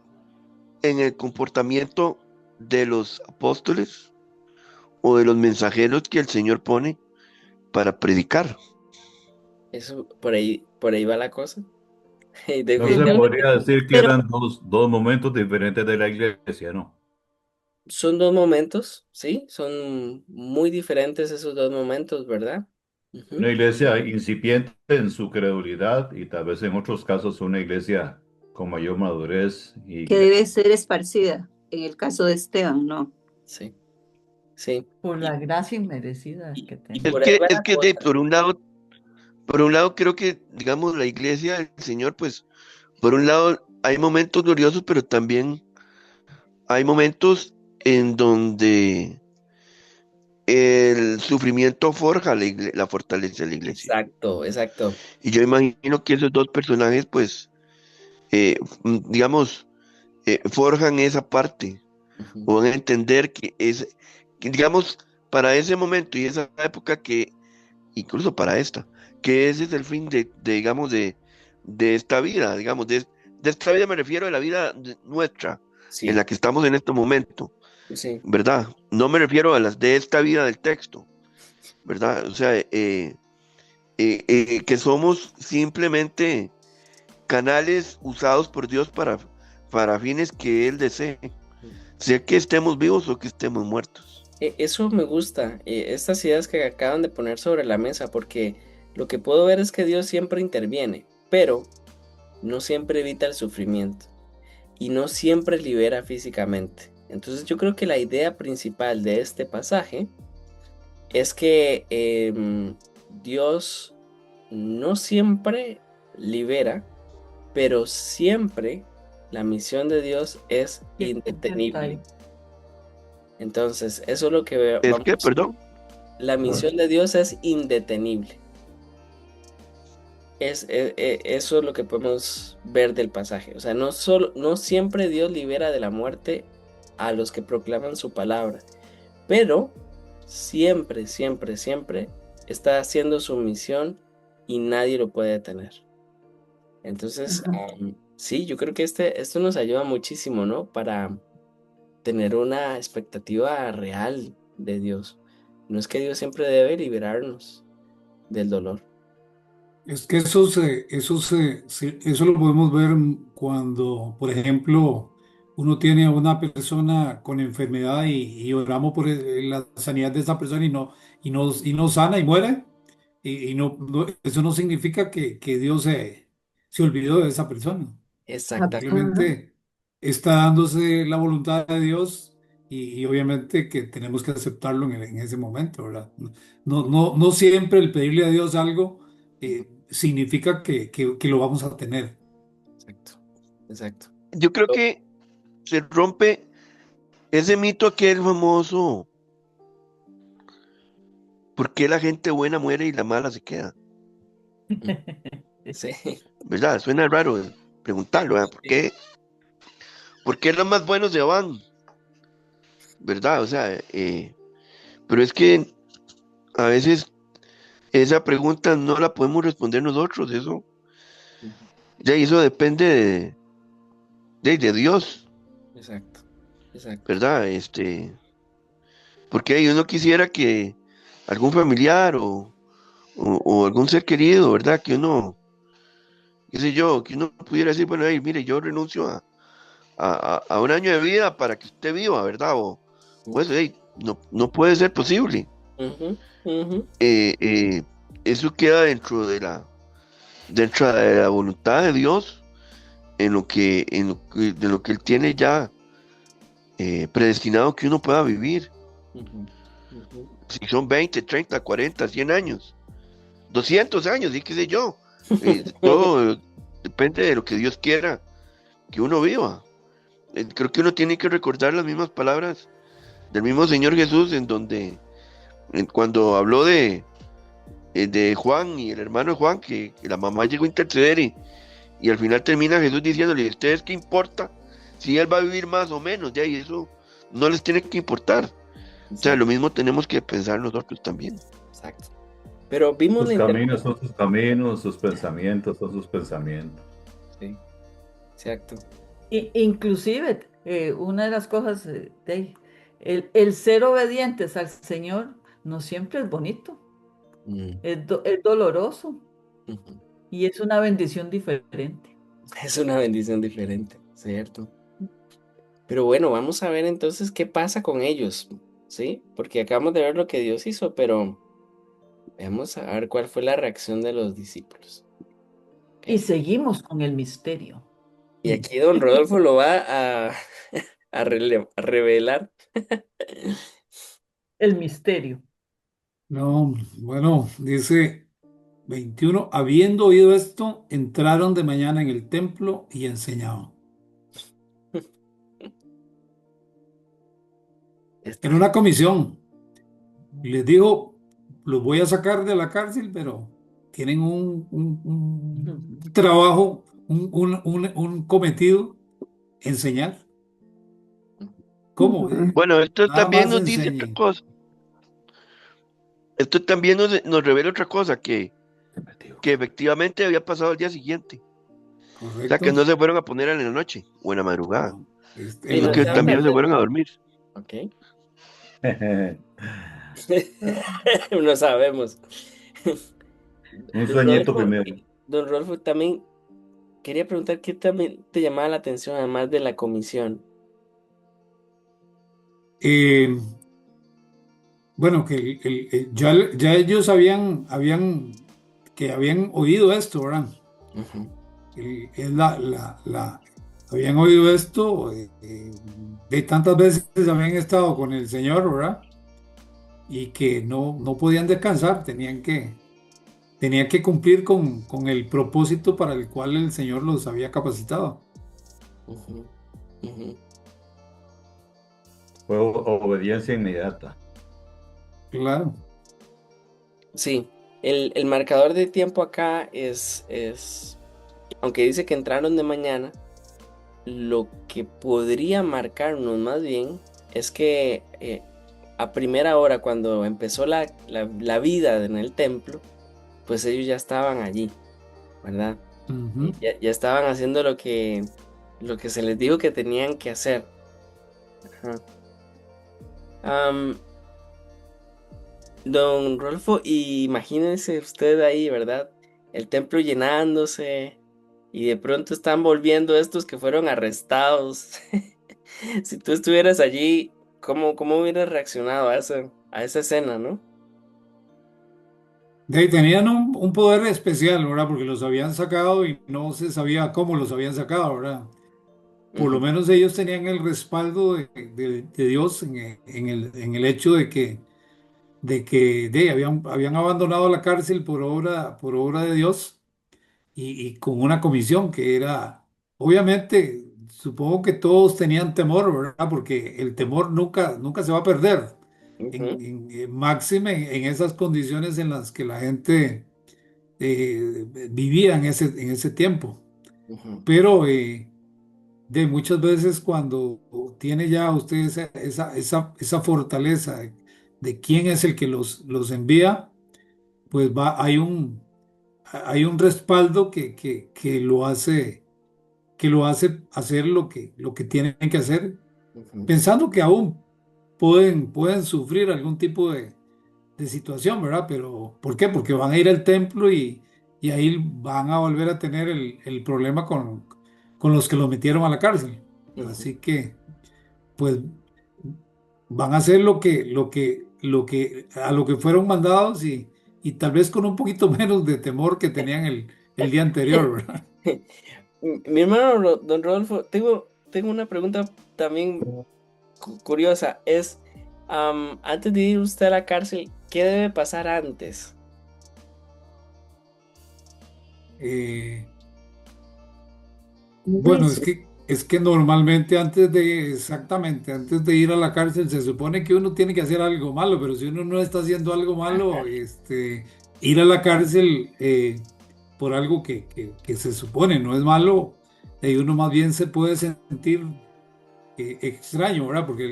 en el comportamiento de los apóstoles o de los mensajeros que el Señor pone para predicar. Eso, por ahí va la cosa. Y No se Ujú. definitivamente podría decir que Pero eran dos momentos diferentes de la iglesia, ¿no? son dos momentos, ¿sí? Son muy diferentes esos dos momentos, ¿verdad? Una Ujú. iglesia incipiente en su credulidad y tal vez en otros casos una iglesia con mayor madurez que y debe ser esparcida, en el caso de Esteban, ¿no? Sí, sí. Por la gracia inmerecida Y, que y Es tenemos. por ahí que, va es la que de, cosa. por un lado creo que, digamos, la iglesia del Señor, pues, por un lado hay momentos gloriosos, pero también hay momentos en donde el sufrimiento forja la fortaleza de la iglesia. Exacto, exacto. Y yo imagino que esos dos personajes, pues, digamos, forjan esa parte, Ujú. o van a entender que, digamos, para ese momento y esa época que, incluso para esta, que ese es el fin digamos, de esta vida, digamos, de esta vida me refiero a la vida nuestra, en Sí, la que estamos en este momento, sí, ¿verdad? No me refiero a las de esta vida del texto, ¿verdad? O sea, que somos simplemente canales usados por Dios para fines que Él desee, sea que estemos vivos o que estemos muertos. Eso me gusta, estas ideas que acaban de poner sobre la mesa, porque lo que puedo ver es que Dios siempre interviene, pero no siempre evita el sufrimiento y no siempre libera físicamente. Entonces yo creo que la idea principal de este pasaje es que Dios no siempre libera, pero siempre la misión de Dios es Siempre está indetenible. ahí. Entonces, eso es lo que ¿Es que, vamos. perdón? La misión de Dios es indetenible. Eso es lo que podemos ver del pasaje. O sea, no siempre Dios libera de la muerte a los que proclaman su palabra, pero siempre, siempre, siempre está haciendo su misión y nadie lo puede detener. Entonces, Ajá. sí, yo creo que esto nos ayuda muchísimo, ¿no? Para tener una expectativa real de Dios. No es que Dios siempre debe liberarnos del dolor. Es que eso lo podemos ver cuando, por ejemplo, uno tiene a una persona con enfermedad y oramos por la sanidad de esa persona y no sana y muere. Y eso no significa que Dios se olvidó de esa persona. Exactamente. Ajá. Simplemente está dándose la voluntad de Dios y obviamente que tenemos que aceptarlo en ese momento, ¿verdad? No siempre el pedirle a Dios algo significa que lo vamos a tener. Exacto, exacto. Yo creo Yo- que se rompe ese mito aquel famoso, ¿por qué la gente buena muere y la mala se queda? Sí, ¿Verdad? Suena raro preguntarlo, ¿verdad? ¿Por qué los más buenos se van? ¿Verdad? O sea, pero es que a veces esa pregunta no la podemos responder nosotros, eso depende de Dios, exacto, exacto. ¿verdad? Porque uno quisiera que algún familiar o algún ser querido, ¿verdad? Que uno, qué sé yo, que uno pudiera decir, bueno, hey, mire, yo renuncio a un año de vida para que usted viva, ¿verdad? O eso, hey, no puede ser posible. Ujú, ujú. Eso queda dentro de la voluntad de Dios, de lo que Él tiene ya predestinado que uno pueda vivir. Ujú, ujú. Si son 20, 30, 40, 100 años, 200 años, y qué sé yo. Todo depende de lo que Dios quiera que uno viva. Creo que uno tiene que recordar las mismas palabras del mismo Señor Jesús cuando habló de Juan y el hermano de Juan, que la mamá llegó a interceder y al final termina Jesús diciéndole, ¿ustedes qué importa si él va a vivir más o menos? Ya, y eso no les tiene que importar. O sea, lo Exacto, mismo tenemos que pensar nosotros también. exacto. Pero vimos Sus la caminos son interpretación. sus caminos, sus pensamientos son sus pensamientos. Sí, exacto. Inclusive, una de las cosas, el ser obedientes al Señor no siempre es bonito, Mm, es doloroso ujú. y es una bendición diferente. Es una bendición diferente, ¿cierto? Pero bueno, vamos a ver entonces qué pasa con ellos, ¿sí? Porque acabamos de ver lo que Dios hizo, pero vamos a ver cuál fue la reacción de los discípulos. Y ¿Ok? seguimos con el misterio. Y aquí don Rodolfo lo va a, a revelar. El misterio. No, bueno, dice 21, habiendo oído esto, entraron de mañana en el templo y enseñaban. Está. Era una comisión. Y les dijo, los voy a sacar de la cárcel, pero tienen un trabajo, un cometido, enseñar. ¿Cómo? Bueno, esto Nada también más nos dice otra enseñen. cosa. Esto también nos revela otra cosa, que efectivamente había pasado al día siguiente. O sea, que Correcto. no se fueron a poner en la noche o en la madrugada, No, Sí, en la sino no que se van a también se mañana. fueron a hacer. dormir. Ok. No sabemos. Un Don sueñito Rodolfo, primero. don Rodolfo, también quería preguntar qué también te llamaba la atención, además de la comisión. Eh, bueno, que ya ellos que habían oído esto, ¿verdad? Ujú, Es habían oído esto, de tantas veces habían estado con el Señor, ¿verdad? Y que no podían descansar, tenían que cumplir con el propósito para el cual el Señor los había capacitado. ujú, ujú. Fue obediencia inmediata. Claro. Sí, el marcador de tiempo acá aunque dice que entraron de mañana, lo que podría marcarnos más bien es que a primera hora, cuando empezó la vida en el templo, pues ellos ya estaban allí, ¿verdad? Ujú. Ya estaban haciendo lo que se les dijo que tenían que hacer. Ajá. Am, don Rolfo, imagínense usted ahí, ¿verdad? El templo llenándose y de pronto están volviendo estos que fueron arrestados. Si tú estuvieras allí, ¿cómo hubieras reaccionado a esa escena, ¿no? De ahí tenían un poder especial, ¿verdad? Porque los habían sacado y no se sabía cómo los habían sacado, ¿verdad? Por lo Ujú, menos ellos tenían el respaldo de Dios en el hecho de que habían abandonado la cárcel por obra de Dios y con una comisión que era, obviamente, supongo que todos tenían temor, ¿verdad? Porque el temor nunca se va a perder, ujú, máxime en esas condiciones en las que la gente vivía en ese tiempo. ujú, Pero de muchas veces cuando tiene ya usted esa fortaleza de quién es el que los envía, pues hay un respaldo que lo hace hacer lo que tienen que hacer, ujú, pensando que aún pueden sufrir algún tipo de situación, ¿verdad? Pero ¿por qué? Porque van a ir al templo y ahí van a volver a tener el problema con los que los metieron a la cárcel. ujú. Así que, pues, van a hacer a lo que fueron mandados y tal vez con un poquito menos de temor que tenían el día anterior, ¿verdad? Mi hermano don Rodolfo, tengo una pregunta también curiosa. Antes de ir usted a la cárcel, ¿qué debe pasar antes? Eh, Un Bueno, juicio. es que normalmente exactamente, antes de ir a la cárcel se supone que uno tiene que hacer algo malo, pero si uno no está haciendo algo malo, ir a la cárcel por algo que se supone no es malo, uno más bien se puede sentir extraño, ¿verdad? Porque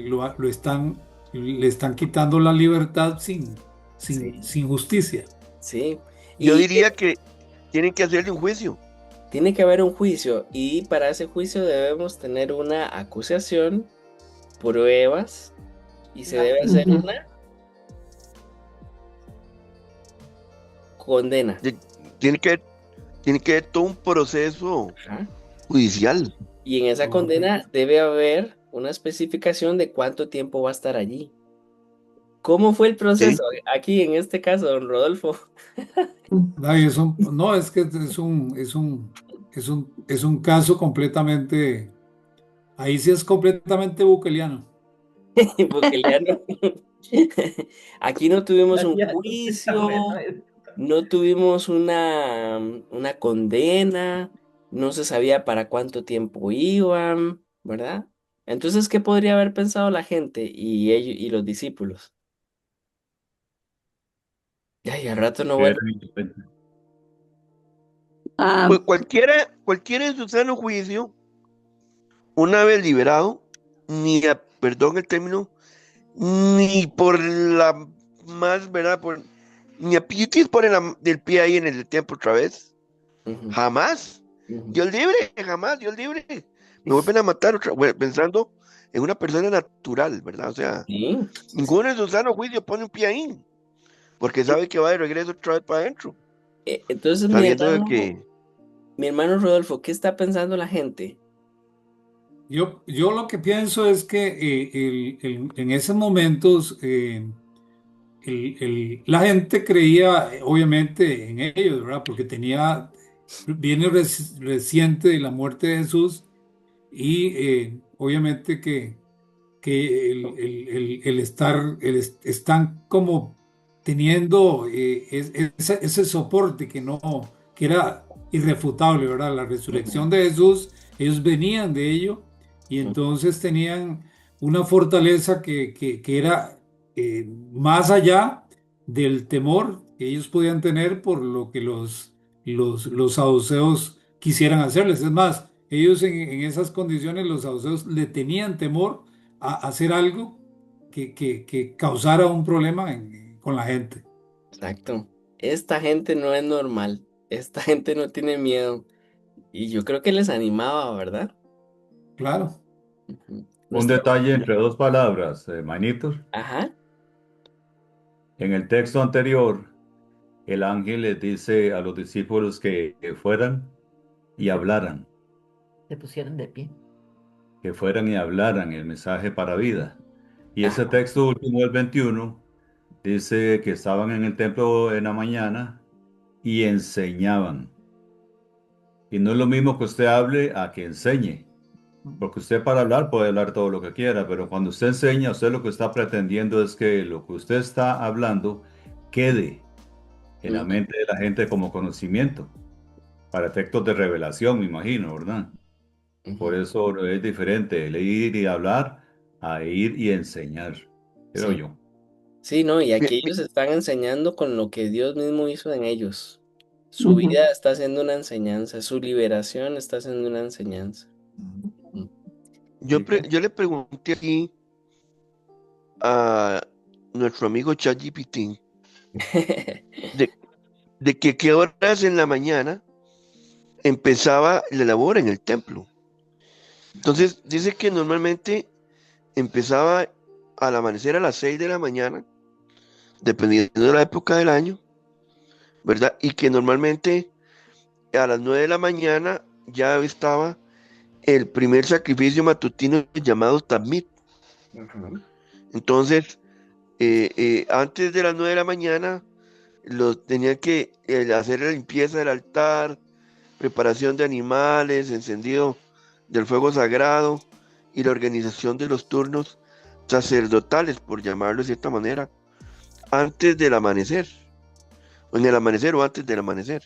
le están quitando la libertad Sí, sin justicia. Sí. Yo Y diría que tienen que hacerle un juicio. tiene que haber un juicio y para ese juicio debemos tener una acusación, pruebas y se debe hacer Ujú. una condena. De- Tiene que, tiene que haber todo un proceso Ajá. judicial. Y en esa condena Correcto. debe haber una especificación de cuánto tiempo va a estar allí. ¿Cómo fue el ¿Sí? proceso? Aquí en este caso, don Rodolfo. Ay, no, es que es un caso completamente, ahí sí es completamente bukeliano. Bukeleano. Aquí no tuvimos un Ya, está bueno juicio, eso. no tuvimos una condena, no se sabía para cuánto tiempo iban, ¿verdad? Entonces, ¿qué podría haber pensado la gente y ellos y los discípulos? Ya, y al rato no Que vuelve. eran inocentes. Ah, Pues cualquiera en su sano juicio, una vez liberado, perdón el término, ni por la más, ¿verdad? Ni a pitis por del pie ahí en el templo otra vez. Ujú, Jamás. ujú. Dios libre, jamás, Dios libre. Me vuelven a matar pensando en una persona natural, ¿verdad? O sea, Sí, sí, sí. ninguno en su sano juicio pone un pie ahí, porque sabe que va de regreso otra vez para adentro, Entonces, sabiendo de que mi hermano Rodolfo, ¿qué está pensando la gente? Yo lo que pienso es que en esos momentos la gente creía obviamente en ellos, ¿verdad? Porque viene reciente de la muerte de Jesús y obviamente que están como teniendo ese soporte que era irrefutable, ¿verdad? La Ujú, resurrección de Jesús, ellos venían de ello y ujú, entonces tenían una fortaleza que era más allá del temor que ellos podían tener por lo que los saduceos quisieran hacerles. Es más, ellos en esas condiciones, los saduceos le tenían temor a hacer algo que causara un problema con la gente. exacto. Esta gente no es normal. Esta gente no tiene miedo. Y yo creo que les animaba, ¿verdad? Claro. Ujú. Un Nuestra... detalle entre dos palabras, manitos. Ajá. En el texto anterior, el ángel les dice a los discípulos que fueran y hablaran, Se pusieron de pie. que fueran y hablaran el mensaje para vida. Y ese Ajá. texto último, el 21, dice que estaban en el templo en la mañana y enseñaban. Y no es lo mismo que usted hable a que enseñe. Porque usted para hablar puede hablar todo lo que quiera, pero cuando usted enseña, usted lo que está pretendiendo es que lo que usted está hablando quede en la Ujú, mente de la gente como conocimiento, para efectos de revelación, me imagino, ¿verdad? Por ujú. eso es diferente el ir y hablar a ir y enseñar, creo Sí. yo. Sí, ¿no? Y mi- aquí mi- ellos están enseñando con lo que Dios mismo hizo en ellos. Su Ujú. vida está haciendo una enseñanza, su liberación está haciendo una enseñanza. Mm. yo le pregunté aquí a nuestro amigo ChatGPT de, de que qué horas en la mañana empezaba la labor en el templo. Entonces dice que normalmente empezaba al amanecer a las 6 de la mañana, dependiendo de la época del año, ¿verdad? Y que normalmente a las 9 de la mañana ya estaba el primer sacrificio matutino llamado Tamid. Ujú. Entonces, antes de las 9 de la mañana, tenían que hacer la limpieza del altar, preparación de animales, encendido del fuego sagrado y la organización de los turnos sacerdotales, por llamarlo de cierta manera, antes del amanecer, o en el amanecer o antes del amanecer.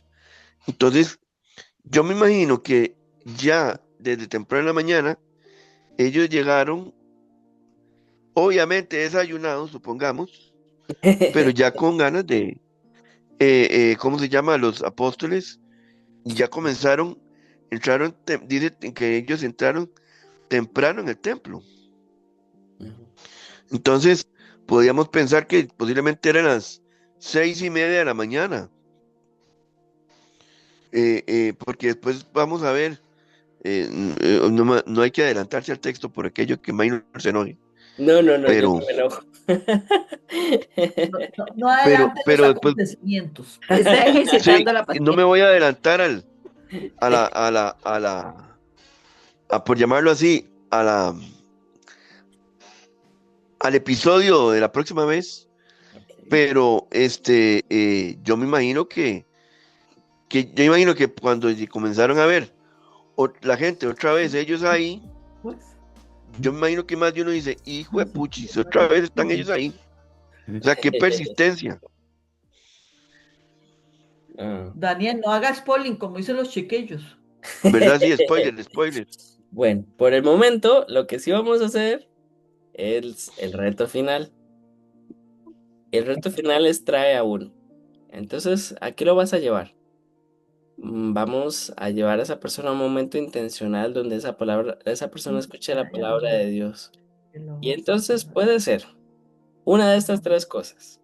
Entonces, yo me imagino que ya desde temprano en la mañana, ellos llegaron, obviamente desayunados, supongamos, pero ya con ganas de, ¿cómo se llama? Los apóstoles ya comenzaron, dice que ellos entraron temprano en el templo. Ujú. Entonces, podíamos pensar que posiblemente eran las 6:30 de la mañana. Porque después vamos a ver, no hay que adelantarse al texto por aquello que Minor se enoje, No, no, no, yo no pero, me enojo. No pero, adelante los pero después, acontecimientos. Está sí, ejercitando la no me paciencia. voy a adelantar por llamarlo así, al episodio de la próxima vez, Ok. pero yo me imagino que cuando comenzaron a ver la gente otra vez, ellos ahí, Pues, yo me imagino que más de uno dice, hijo de puchis, otra vez están ellos ahí. O sea, qué persistencia, Ah. Daniel, no hagas polling como dicen los chiquillos. ¿verdad? Sí, spoiler, spoiler. Bueno, por el momento, lo que sí vamos a hacer es el reto final. El reto final es trae a uno. Entonces, ¿a qué lo vas a llevar? Vamos a llevar a esa persona a un momento intencional donde esa persona escuche la palabra de Dios. Y entonces puede ser una de estas tres cosas.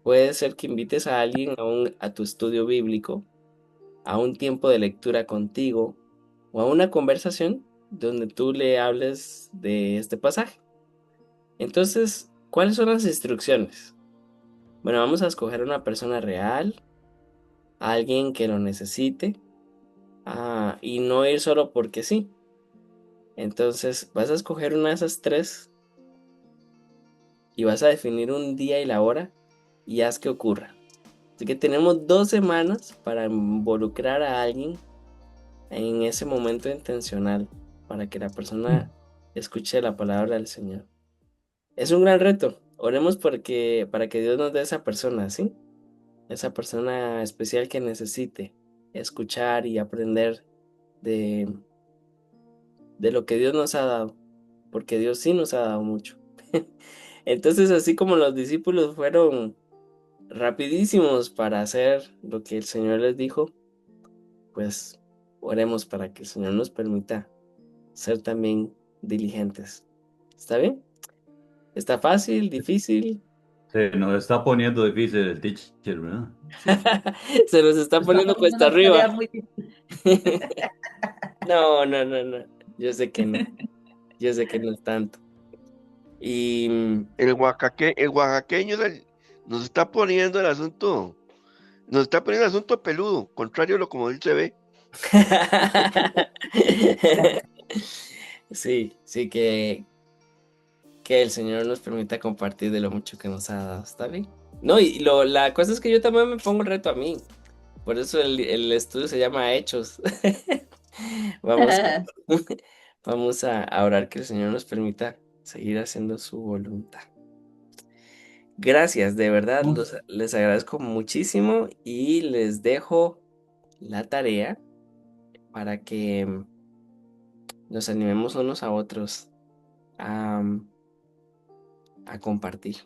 Puede ser que invites a alguien a tu estudio bíblico, a un tiempo de lectura contigo o a una conversación donde tú le hables de este pasaje. Entonces, ¿cuáles son las instrucciones? Bueno, vamos a escoger una persona real, alguien que lo necesite, y no ir solo porque sí. Entonces, vas a escoger una de esas tres y vas a definir un día y la hora y haz que ocurra. Así que tenemos 2 semanas para involucrar a alguien en ese momento intencional para que la persona escuche la palabra del Señor. Es un gran reto. Oremos para que Dios nos dé esa persona, ¿sí? Esa persona especial que necesite escuchar y aprender de, de lo que Dios nos ha dado, porque Dios sí nos ha dado mucho. Entonces, así como los discípulos fueron rapidísimos para hacer lo que el Señor les dijo, pues oremos para que el Señor nos permita ser también diligentes. ¿Está bien? ¿Está fácil, difícil? Se nos está poniendo difícil el teacher, ¿verdad? Se nos está Está poniendo poniendo cuesta una tarea arriba. muy difícil. No, no, no, no. Yo sé que no. Yo sé que no es tanto. Y El oaxaqueño nos está poniendo nos está poniendo el asunto peludo, contrario a lo como él se ve. sí, sí que el Señor nos permita compartir de lo mucho que nos ha dado, ¿está bien? No, la cosa es que yo también me pongo el reto a mí. Por eso el estudio se llama Hechos. Vamos, vamos a orar que el Señor nos permita seguir haciendo su voluntad. Gracias, de verdad, les agradezco muchísimo y les dejo la tarea para que nos animemos unos a otros a, a compartir.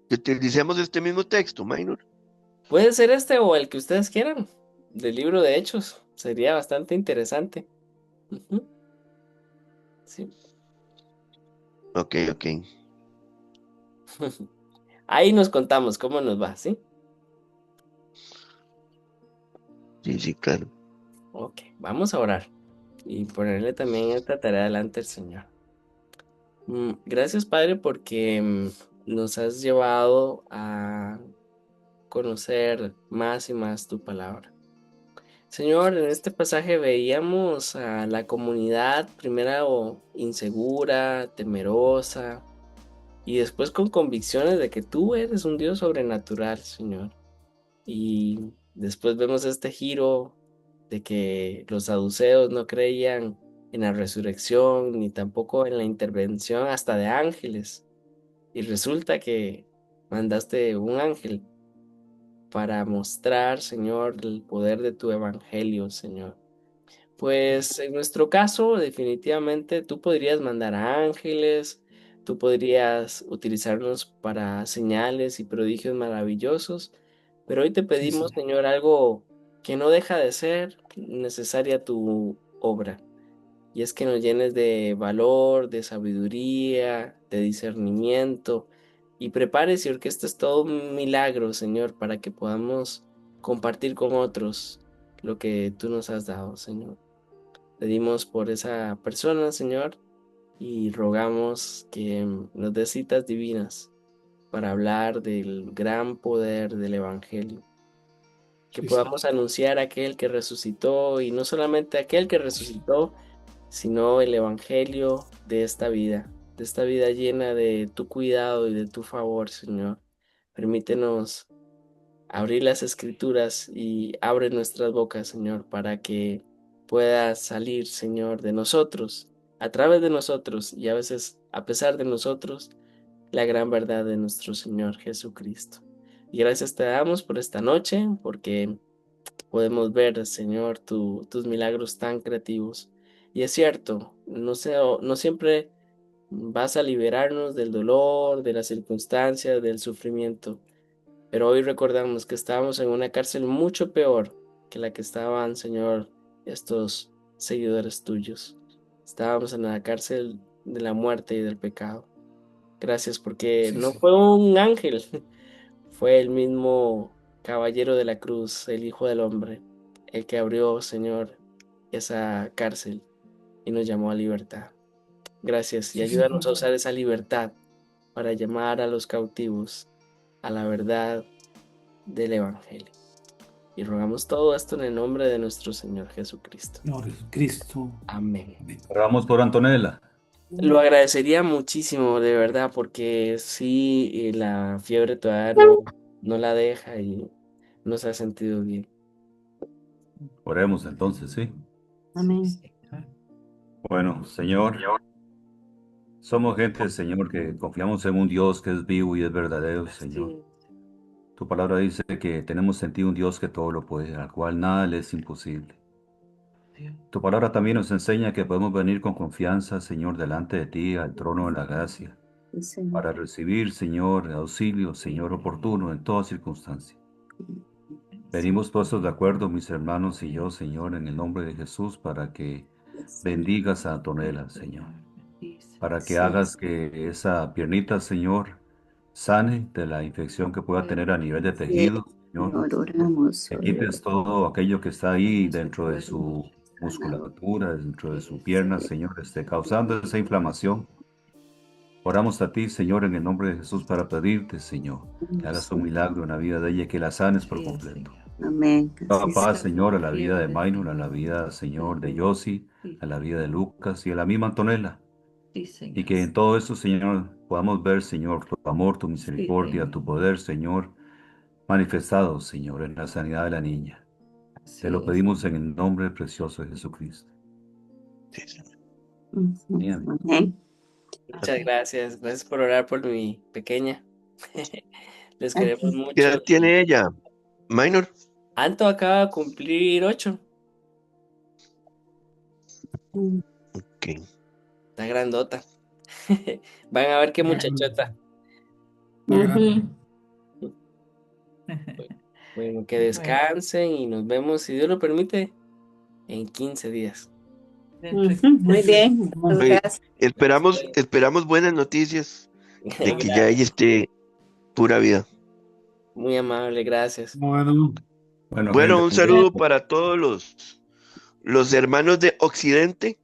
Que utilicemos este mismo texto, Minor. Puede ser este o el que ustedes quieran, del libro de Hechos. Sería bastante interesante. Ujú, sí. Ok, ok. Ahí nos contamos cómo nos va, ¿sí? Sí, sí, claro. Ok, vamos a orar y ponerle también esta tarea delante al Señor. Gracias, Padre, porque nos has llevado a conocer más y más tu palabra. Señor, en este pasaje veíamos a la comunidad primero insegura, temerosa, y después con convicciones de que tú eres un Dios sobrenatural, Señor. Y después vemos este giro de que los saduceos no creían en la resurrección ni tampoco en la intervención hasta de ángeles. Y resulta que mandaste un ángel para mostrar, Señor, el poder de tu evangelio, Señor. Pues en nuestro caso, definitivamente tú podrías mandar a ángeles, tú podrías utilizarnos para señales y prodigios maravillosos, pero hoy te Sí, pedimos, sí. Señor, algo que no deja de ser necesaria tu obra, y es que nos llenes de valor, de sabiduría, de discernimiento, y prepares y orquestes todo un milagro, Señor, para que podamos compartir con otros lo que tú nos has dado, Señor. Pedimos por esa persona, Señor, y rogamos que nos dé citas divinas para hablar del gran poder del Evangelio, que Sí, podamos anunciar a aquel que resucitó y no solamente aquel que resucitó, sino el Evangelio de esta vida llena de tu cuidado y de tu favor, Señor. Permítenos abrir las escrituras y abre nuestras bocas, Señor, para que pueda salir, Señor, de nosotros, a través de nosotros y a veces a pesar de nosotros, la gran verdad de nuestro Señor Jesucristo. Y gracias te damos por esta noche, porque podemos ver, Señor, tus milagros tan creativos. Y es cierto, no siempre vas a liberarnos del dolor, de las circunstancias, del sufrimiento, pero hoy recordamos que estábamos en una cárcel mucho peor que la que estaban, Señor, estos seguidores tuyos. Estábamos en la cárcel de la muerte y del pecado. Gracias porque sí, no sí. fue un ángel, fue el mismo caballero de la cruz, el Hijo del Hombre, el que abrió, Señor, esa cárcel y nos llamó a libertad. Gracias y Sí, ayúdanos a Señor. usar esa libertad para llamar a los cautivos a la verdad del Evangelio. Y rogamos todo esto en el nombre de nuestro Señor Jesucristo. Señor Jesucristo. Amén. Amén. Oramos por Antonella. Lo agradecería muchísimo, de verdad, porque sí, la fiebre todavía no la deja y no se ha sentido bien. Oremos entonces, ¿sí? Amén. Bueno, Señor, somos gente, Señor, que confiamos en un Dios que es vivo y es verdadero, Señor. Tu palabra dice que tenemos en ti un Dios que todo lo puede, al cual nada le es imposible. Tu palabra también nos enseña que podemos venir con confianza, Señor, delante de ti, al trono de la gracia, Sí, Señor. para recibir, Señor, auxilio, Señor, oportuno en toda circunstancia. Venimos puestos de acuerdo, mis hermanos y yo, Señor, en el nombre de Jesús, para que bendigas a Antonella, Señor, para que Sí. hagas que esa piernita, Señor, sane de la infección que pueda tener a nivel de Sí, tejido, Señor. Señor, oramos. Que quites todo aquello que está ahí dentro de su musculatura, dentro de su pierna, Señor, causando esa inflamación. Oramos a ti, Señor, en el nombre de Jesús para pedirte, Señor, que hagas un milagro en la vida de ella y que la sanes por completo. Amén. Así Paz, sea. Señor, a la vida de Minor, a la vida, Señor, de Yossi, a la vida de Lucas y a la misma Antonella. Y que en todo eso, Señor, podamos ver, Señor, tu amor, tu misericordia, tu poder, Señor, manifestado, Señor, en la sanidad de la niña. Te lo pedimos en el nombre precioso de Jesucristo. Ujú. Amén. Amén. Muchas gracias. Gracias por orar por mi pequeña. Les queremos Aquí. ¿Qué mucho. edad tiene ella? Minor. Anto acaba de cumplir 8. Ok. Está grandota. Van a ver qué muchachota. Ujú. Bueno, que descansen y nos vemos, si Dios lo permite, en 15 días. Ujú. Muy bien. Muchas Oye, gracias. esperamos buenas noticias de que ya ella esté pura vida. Muy amable, gracias. Bueno, Bueno, Bueno, gente, un saludo para todos los hermanos de Occidente